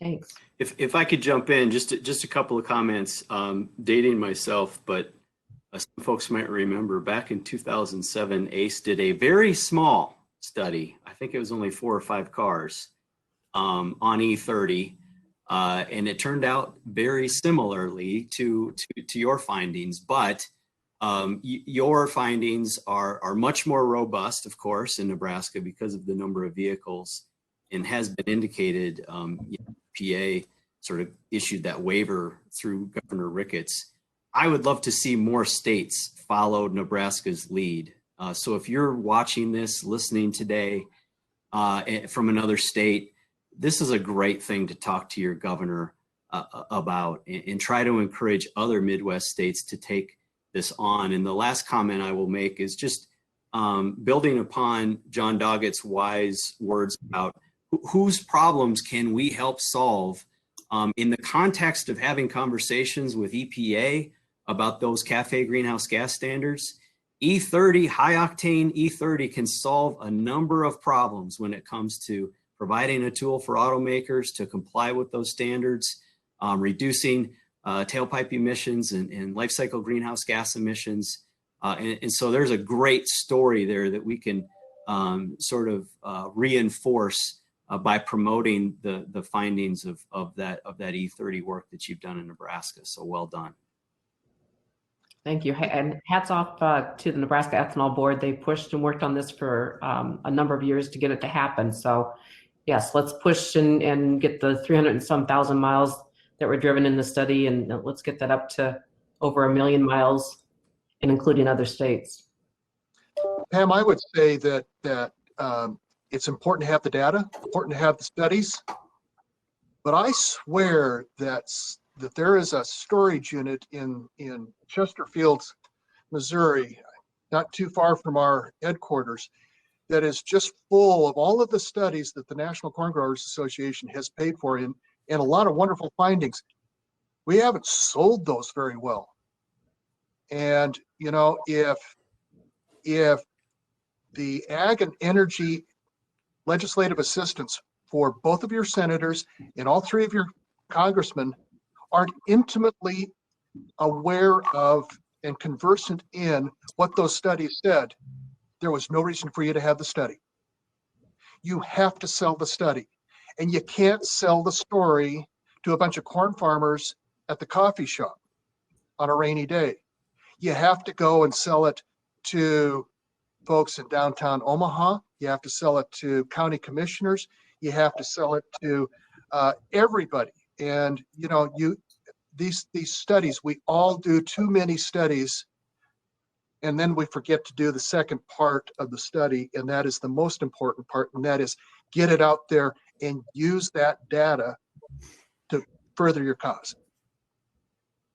Thanks. If I could jump in, just a couple of comments, dating myself, but some folks might remember back in 2007, ACE did a very small study. I think it was only 4 or 5 cars on E30, and it turned out very similarly to your findings. But your findings are much more robust, of course, in Nebraska because of the number of vehicles, and has been indicated. EPA sort of issued that waiver through Governor Ricketts. I would love to see more states follow Nebraska's lead. So if you're watching this, listening today from another state, this is a great thing to talk to your governor about, and try to encourage other Midwest states to take this on. And the last comment I will make is just building upon John Doggett's wise words about whose problems can we help solve in the context of having conversations with EPA about those CAFE greenhouse gas standards. E30, high octane E30 can solve a number of problems when it comes to providing a tool for automakers to comply with those standards, reducing tailpipe emissions and life cycle greenhouse gas emissions. And so there's a great story there that we can sort of reinforce by promoting the findings of that E30 work that you've done in Nebraska. So well done. Thank you. And hats off to the Nebraska Ethanol Board. They pushed and worked on this for a number of years to get it to happen. So yes, let's push and get the 300 and some thousand miles that were driven in the study, and let's get that up to over 1 million miles, and including other states. Pam, I would say that it's important to have the data, important to have the studies, but I swear that there is a storage unit in Chesterfield, Missouri, not too far from our headquarters, that is just full of all of the studies that the National Corn Growers Association has paid for, and a lot of wonderful findings. We haven't sold those very well. And, you know, if the ag and energy legislative assistants for both of your senators and all 3 of your congressmen aren't intimately aware of and conversant in what those studies said, there was no reason for you to have the study. You have to sell the study, and you can't sell the story to a bunch of corn farmers at the coffee shop on a rainy day. You have to go and sell it to folks in downtown Omaha. You have to sell it to county commissioners. You have to sell it to everybody. And you know, these studies, we all do too many studies, and then we forget to do the second part of the study, and that is the most important part, and that is get it out there and use that data to further your cause.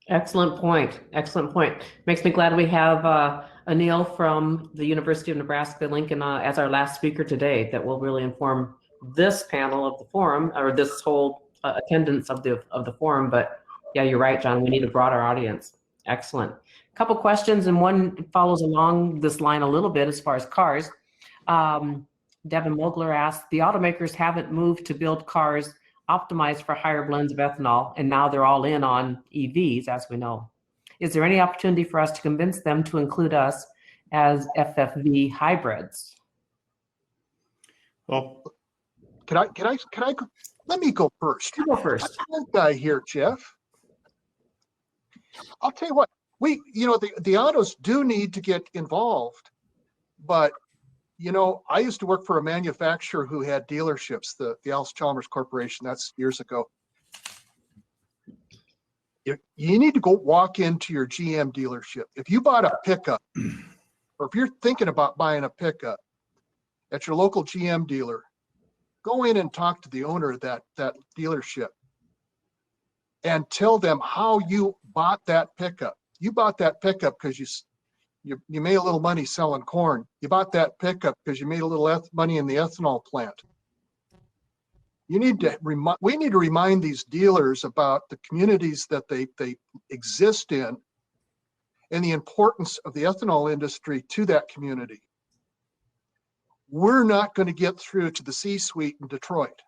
Excellent point. Excellent point. Makes me glad we have Anil from the University of Nebraska-Lincoln as our last speaker today. That will really inform this panel of the forum, or this whole attendance of the forum. But yeah, you're right, John. We need a broader audience. Excellent. A couple questions, and one follows along this line a little bit as far as cars. Devin Mogler asked, the automakers haven't moved to build cars optimized for higher blends of ethanol, and now they're all in on EVs, as we know. Is there any opportunity for us to convince them to include us as FFV hybrids? Well, Can I let me go first. You go first. I'm the guy here, Jeff. I'll tell you what, the autos do need to get involved, but you know, I used to work for a manufacturer who had dealerships, the Allis-Chalmers Corporation. That's years ago. You need to go walk into your GM dealership. If you bought a pickup, or if you're thinking about buying a pickup at your local GM dealer, go in and talk to the owner of that dealership and tell them how you bought that pickup. You bought that pickup because you made a little money selling corn. You bought that pickup because you made a little money in the ethanol plant. We need to remind these dealers about the communities that they exist in and the importance of the ethanol industry to that community. We're not going to get through to the C-suite in Detroit.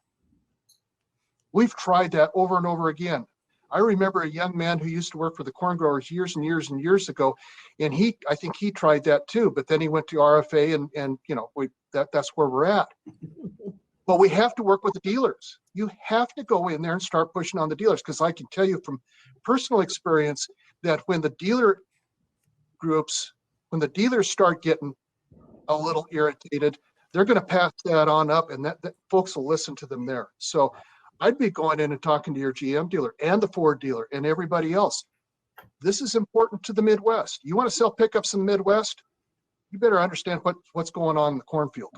We've tried that over and over again. I remember a young man who used to work for the corn growers years and years and years ago, and I think he tried that too, but then he went to RFA and you know, that's where we're at. But we have to work with the dealers. You have to go in there and start pushing on the dealers, because I can tell you from personal experience that when the dealers start getting a little irritated, they're going to pass that on up, and that folks will listen to them there. So I'd be going in and talking to your GM dealer and the Ford dealer and everybody else. This is important to the Midwest. You want to sell pickups in the Midwest? You better understand what's going on in the cornfield.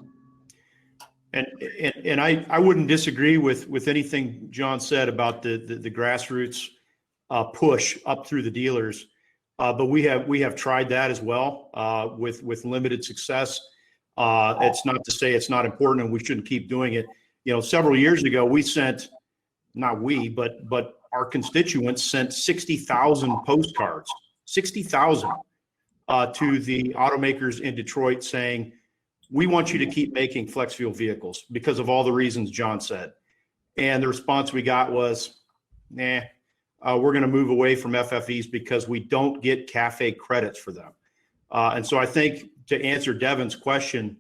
And I wouldn't disagree with anything John said about the grassroots push up through the dealers, but we have tried that as well with limited success. It's not to say it's not important and we shouldn't keep doing it. You know, several years ago we sent, not we, but our constituents sent 60,000 postcards, 60,000 to the automakers in Detroit saying, we want you to keep making flex fuel vehicles because of all the reasons John said. And the response we got was, nah, we're going to move away from FFEs because we don't get CAFE credits for them. And so I think to answer Devin's question,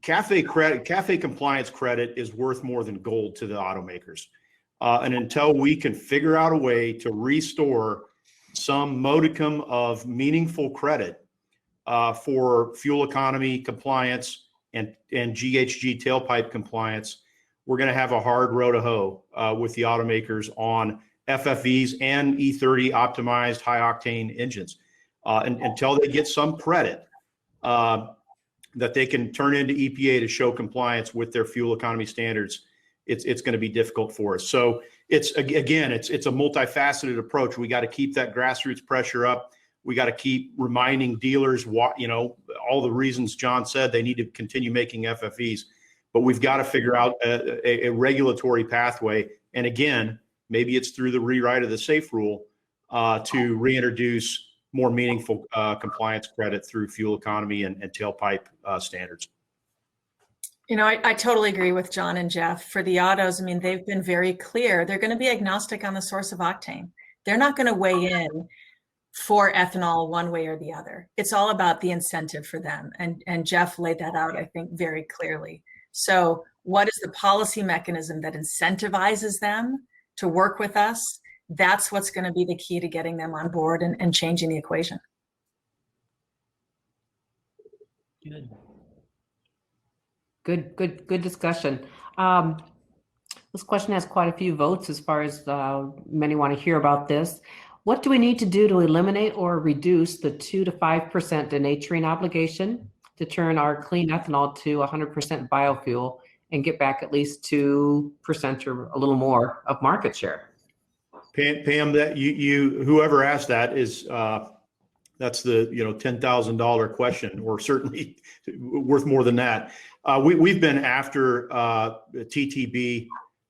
CAFE compliance credit is worth more than gold to the automakers. And until we can figure out a way to restore some modicum of meaningful credit for fuel economy compliance and GHG tailpipe compliance, we're going to have a hard row to hoe with the automakers on FFEs and E30 optimized high octane engines. And until they get some credit that they can turn into EPA to show compliance with their fuel economy standards, it's going to be difficult for us. So it's a multifaceted approach. We got to keep that grassroots pressure up. We got to keep reminding dealers all the reasons John said they need to continue making FFEs, but we've got to figure out a regulatory pathway. And again, maybe it's through the rewrite of the SAFE rule to reintroduce more meaningful compliance credit through fuel economy and tailpipe standards. You know, I totally agree with John and Jeff. For the autos, I mean, they've been very clear. They're going to be agnostic on the source of octane. They're not going to weigh in for ethanol one way or the other. It's all about the incentive for them. And Jeff laid that out, I think, very clearly. So what is the policy mechanism that incentivizes them to work with us? That's what's going to be the key to getting them on board and changing the equation. Good discussion. This question has quite a few votes as far as many want to hear about this. What do we need to do to eliminate or reduce the 2 to 5% denaturing obligation to turn our clean ethanol to 100% biofuel and get back at least 2% or a little more of market share? Pam, that you whoever asked that is that's the $10,000 question, or certainly worth more than that. We've been after TTB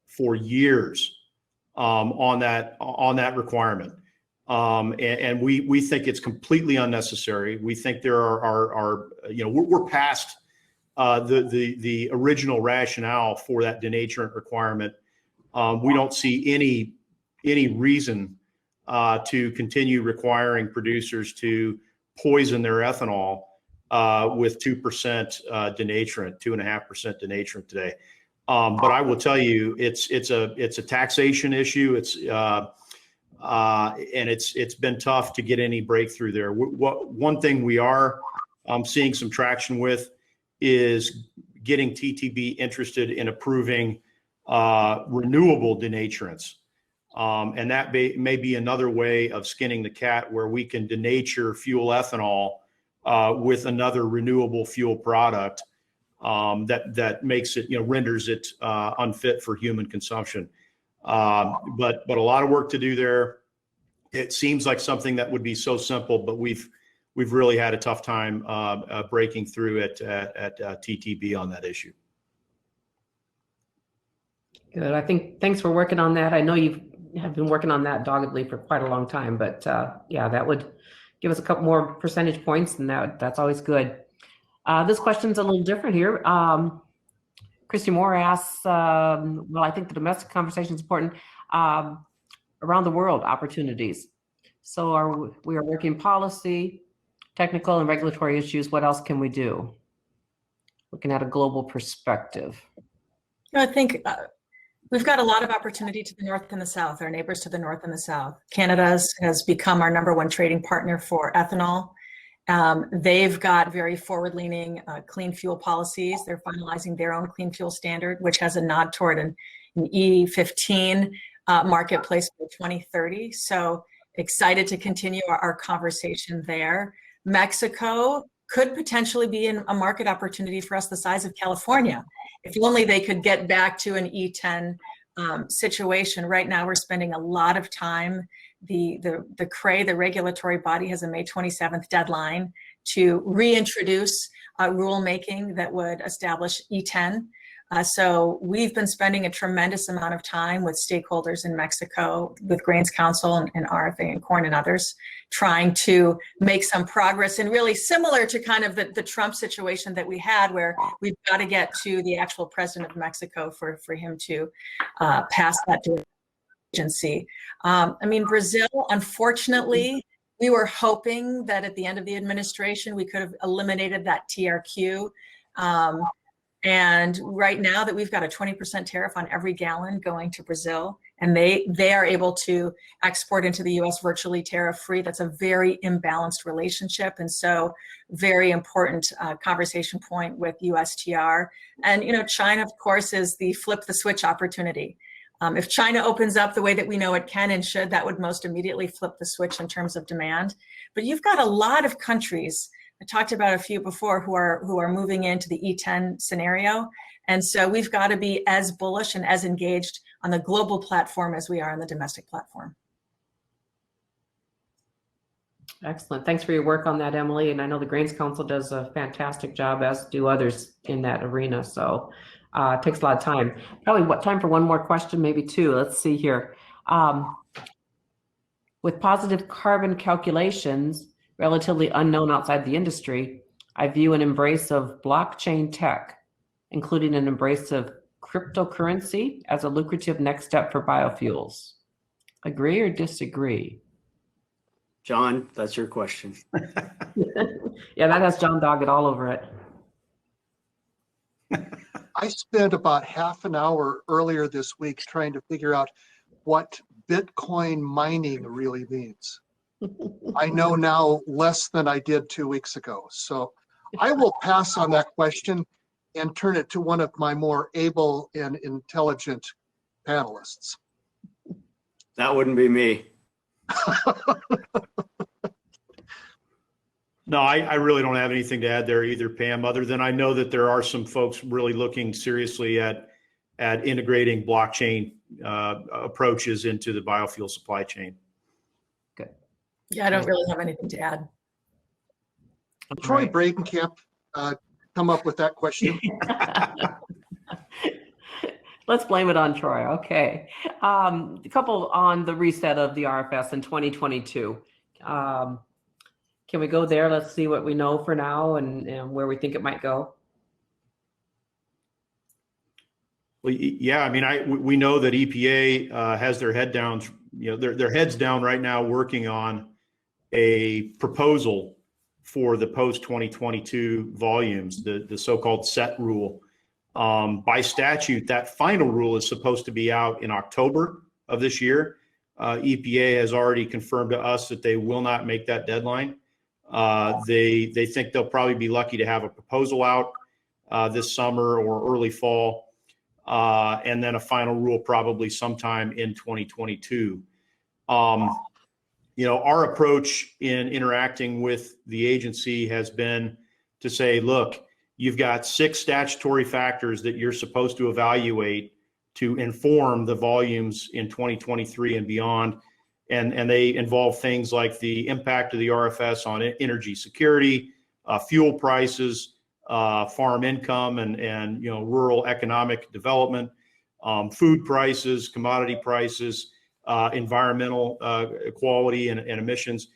for years on that requirement. And we think it's completely unnecessary. We think there are we're past the original rationale for that denaturant requirement. We don't see any reason to continue requiring producers to poison their ethanol with 2% denaturant, 2.5% denaturant today. But I will tell you, it's a taxation issue. And it's been tough to get any breakthrough there. One thing we are seeing some traction with is getting TTB interested in approving renewable denaturants. And that may be another way of skinning the cat, where we can denature fuel ethanol with another renewable fuel product that makes it, renders it unfit for human consumption. But a lot of work to do there. It seems like something that would be so simple, but we've really had a tough time breaking through at TTB on that issue. Good. I think thanks for working on that. I know you have been working on that doggedly for quite a long time, but yeah, that would give us a couple more percentage points, and that's always good. This question's a little different here. Christy Moore asks, well, I think the domestic conversation is important, around the world opportunities. So we are working policy, technical and regulatory issues. What else can we do? Looking at a global perspective. I think we've got a lot of opportunity to the north and the south, our neighbors to the north and the south. Canada has become our #1 trading partner for ethanol. They've got very forward-leaning clean fuel policies. They're finalizing their own clean fuel standard, which has a nod toward an E15 marketplace by 2030. So excited to continue our conversation there. Mexico could potentially be a market opportunity for us the size of California. If only they could get back to an E10 situation. Right now, we're spending a lot of time. The CRE, the regulatory body, has a May 27th deadline to reintroduce rulemaking that would establish E10. So we've been spending a tremendous amount of time with stakeholders in Mexico, with Grains Council and RFA and Corn and others, trying to make some progress, and really similar to kind of the Trump situation that we had, where we've got to get to the actual president of Mexico for him to pass that agency. I mean, Brazil, unfortunately, we were hoping that at the end of the administration, we could have eliminated that TRQ. And right now that we've got a 20% tariff on every gallon going to Brazil, and they are able to export into the US virtually tariff-free. That's a very imbalanced relationship. And so very important conversation point with USTR. And, you know, China, of course, is the flip the switch opportunity. If China opens up the way that we know it can and should, that would most immediately flip the switch in terms of demand. But you've got a lot of countries, I talked about a few before, who are moving into the E10 scenario. And so we've got to be as bullish and as engaged on the global platform as we are on the domestic platform. Excellent. Thanks for your work on that, Emily. And I know the Grains Council does a fantastic job, as do others in that arena. So it takes a lot of time. Probably time for one more question, maybe two. Let's see here. With positive carbon calculations, relatively unknown outside the industry, I view an embrace of blockchain tech, including an embrace of cryptocurrency, as a lucrative next step for biofuels. Agree or disagree? John, that's your question. Yeah, that has John Doggett all over it. I spent about half an hour earlier this week trying to figure out what Bitcoin mining really means. I know now less than I did 2 weeks ago. So I will pass on that question and turn it to one of my more able and intelligent panelists. That wouldn't be me. No, I really don't have anything to add there either, Pam, other than I know that there are some folks really looking seriously at integrating blockchain approaches into the biofuel supply chain. Good. Yeah, I don't really have anything to add. Troy Bradenkamp come up with that question. Let's blame it on Troy. Okay. A couple on the reset of the RFS in 2022. Can we go there? Let's see what we know for now and where we think it might go. Well, yeah, I mean, we know that EPA has their head down, you know, their heads down right now working on a proposal for the post-2022 volumes, the so-called set rule. By statute, that final rule is supposed to be out in October of this year. EPA has already confirmed to us that they will not make that deadline. They think they'll probably be lucky to have a proposal out this summer or early fall, and then a final rule probably sometime in 2022. You know, our approach in interacting with the agency has been to say, look, you've got 6 statutory factors that you're supposed to evaluate to inform the volumes in 2023 and beyond. And they involve things like the impact of the RFS on energy security, fuel prices, farm income and you know, rural economic development, food prices, commodity prices, environmental quality and emissions.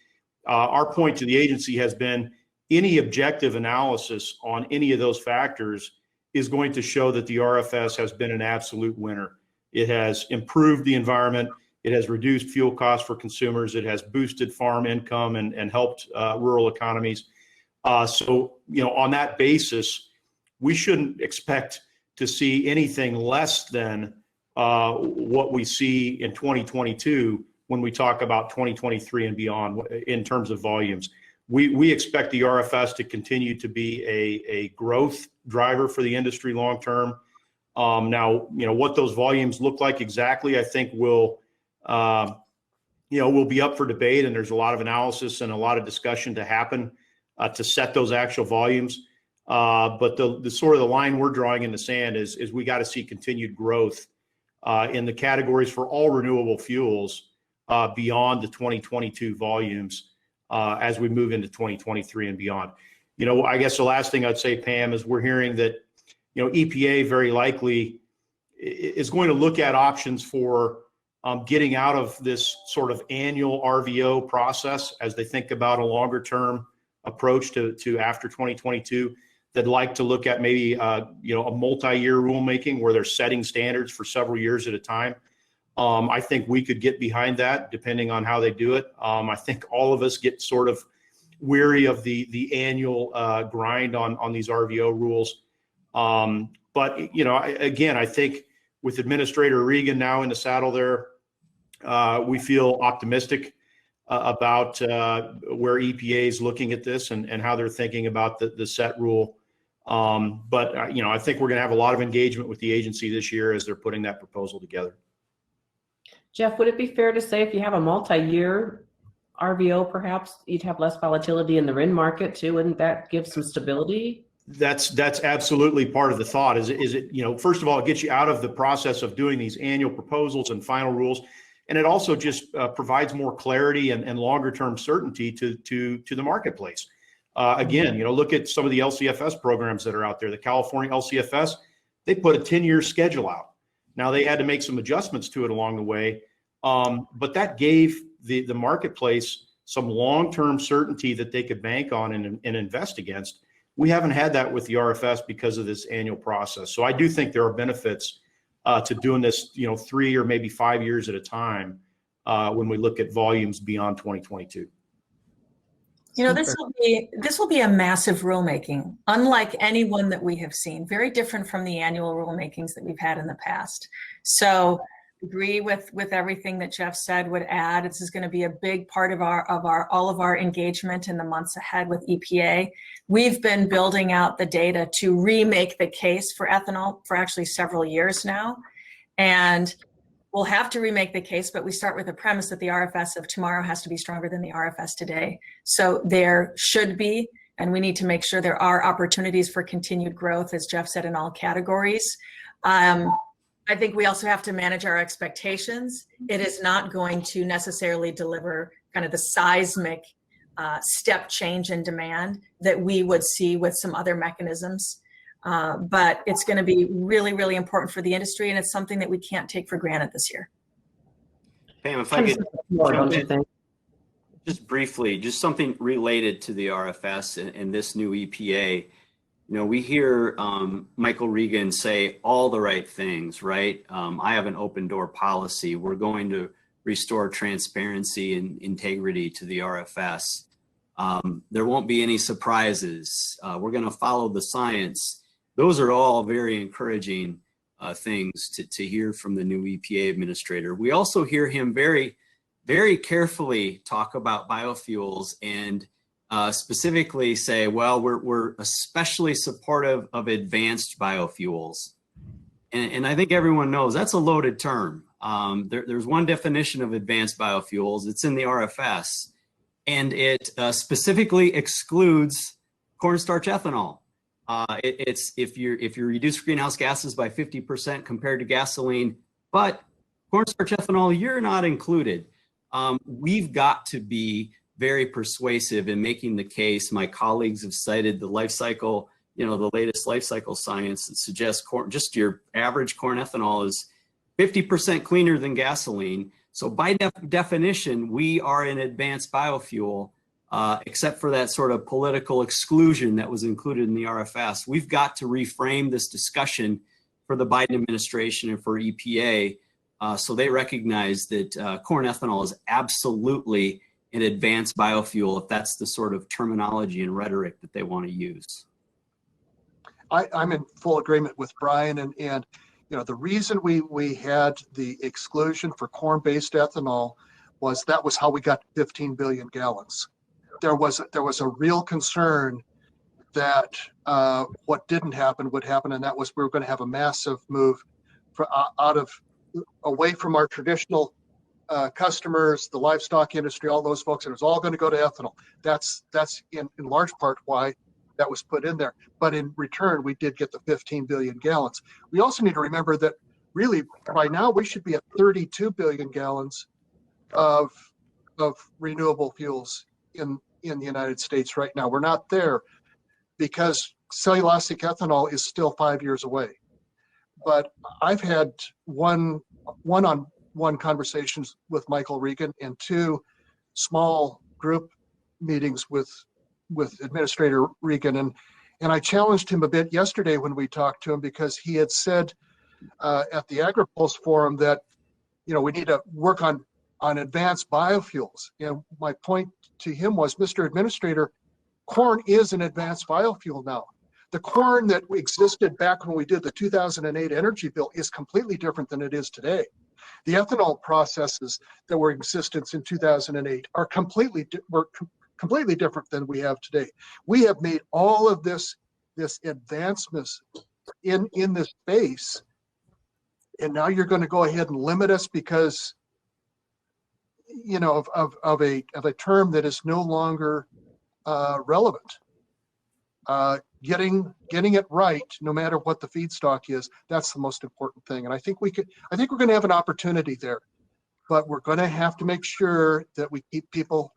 Our point to the agency has been any objective analysis on any of those factors is going to show that the RFS has been an absolute winner. It has improved the environment. It has reduced fuel costs for consumers. It has boosted farm income and helped rural economies. So, on that basis, we shouldn't expect to see anything less than what we see in 2022 when we talk about 2023 and beyond in terms of volumes. We expect the RFS to continue to be a growth driver for the industry long term. Now, what those volumes look like exactly, I think will be up for debate, and there's a lot of analysis and a lot of discussion to happen to set those actual volumes. But the sort of the line we're drawing in the sand is we got to see continued growth in the categories for all renewable fuels beyond the 2022 volumes as we move into 2023 and beyond. I guess the last thing I'd say, Pam, is we're hearing that EPA very likely is going to look at options for getting out of this sort of annual RVO process as they think about a longer term approach to after 2022. They'd like to look at maybe a multi-year rulemaking where they're setting standards for several years at a time. I think we could get behind that depending on how they do it. I think all of us get sort of weary of the annual grind on these RVO rules. But again, I think with Administrator Regan now in the saddle there, we feel optimistic about where EPA is looking at this and how they're thinking about the set rule. But I think we're going to have a lot of engagement with the agency this year as they're putting that proposal together. Jeff, would it be fair to say if you have a multi-year RVO, perhaps you'd have less volatility in the RIN market too? Wouldn't that give some stability? That's absolutely part of the thought. Is it first of all, it gets you out of the process of doing these annual proposals and final rules, and it also just provides more clarity and longer term certainty to the marketplace. Again, look at some of the LCFS programs that are out there. The California LCFS, they put a 10-year schedule out. Now they had to make some adjustments to it along the way, but that gave the marketplace some long-term certainty that they could bank on and invest against. We haven't had that with the RFS because of this annual process. So I do think there are benefits to doing this, 3 or maybe 5 years at a time when we look at volumes beyond 2022. This will be a massive rulemaking, unlike any one that we have seen, very different from the annual rulemakings that we've had in the past. So agree with everything that Jeff said, would add, this is going to be a big part of all of our engagement in the months ahead with EPA. We've been building out the data to remake the case for ethanol for actually several years now. And we'll have to remake the case, but we start with the premise that the RFS of tomorrow has to be stronger than the RFS today. So there should be, and we need to make sure there are opportunities for continued growth, as Jeff said, in all categories. I think we also have to manage our expectations. It is not going to necessarily deliver kind of the seismic step change in demand that we would see with some other mechanisms. But it's going to be really, really important for the industry, and it's something that we can't take for granted this year. Pam, if I could jump in just briefly, just something related to the RFS and this new EPA. We hear Michael Regan say all the right things, right? I have an open door policy. We're going to restore transparency and integrity to the RFS. There won't be any surprises. We're going to follow the science. Those are all very encouraging things to hear from the new EPA administrator. We also hear him very, very carefully talk about biofuels and specifically say, well, we're especially supportive of advanced biofuels. And I think everyone knows that's a loaded term. There's one definition of advanced biofuels. It's in the RFS, and it specifically excludes cornstarch ethanol. It's if you reduce greenhouse gases by 50% compared to gasoline, but cornstarch ethanol, you're not included. We've got to be very persuasive in making the case. My colleagues have cited the life cycle, the latest life cycle science that suggests just your average corn ethanol is 50% cleaner than gasoline. So by definition, we are an advanced biofuel except for that sort of political exclusion that was included in the RFS. We've got to reframe this discussion for the Biden administration and for EPA, so they recognize that corn ethanol is absolutely an advanced biofuel, if that's the sort of terminology and rhetoric that they want to use. I'm in full agreement with Brian, and you know, the reason we had the exclusion for corn-based ethanol was that was how we got 15 billion gallons. There was a real concern that what didn't happen would happen, and that was we were going to have a massive move away from our traditional customers, the livestock industry, all those folks, and it was all going to go to ethanol. That's in large part why that was put in there. But in return, we did get the 15 billion gallons. We also need to remember that really by now we should be at 32 billion gallons of renewable fuels in the United States right now. We're not there because cellulosic ethanol is still 5 years away. But I've had one-on-one conversations with Michael Regan and 2 small group meetings with Administrator Regan, and I challenged him a bit yesterday when we talked to him, because he had said at the AgriPulse forum that, you know, we need to work on advanced biofuels. And my point to him was, Mr. Administrator, corn is an advanced biofuel now. The corn that existed back when we did the 2008 energy bill is completely different than it is today. The ethanol processes that were in existence in 2008 are completely different than we have today. We have made all of this advancements in this space, and now you're going to go ahead and limit us because, you know, of a term that is no longer relevant. Getting it right, no matter what the feedstock is, that's the most important thing. And I think we're going to have an opportunity there, but we're going to have to make sure that we keep people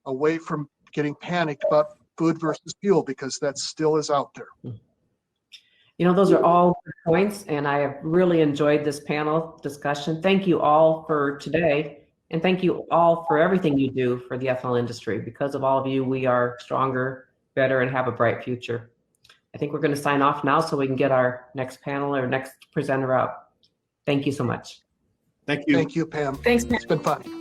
away from getting panicked about food versus fuel, because that still is out there. You know, those are all good points, and I have really enjoyed this panel discussion. Thank you all for today, and thank you all for everything you do for the ethanol industry. Because of all of you, we are stronger, better, and have a bright future. I think we're going to sign off now so we can get our next panel or next presenter up. Thank you so much. Thank you. Thank you, Pam. Thanks, Pam. It's been fun.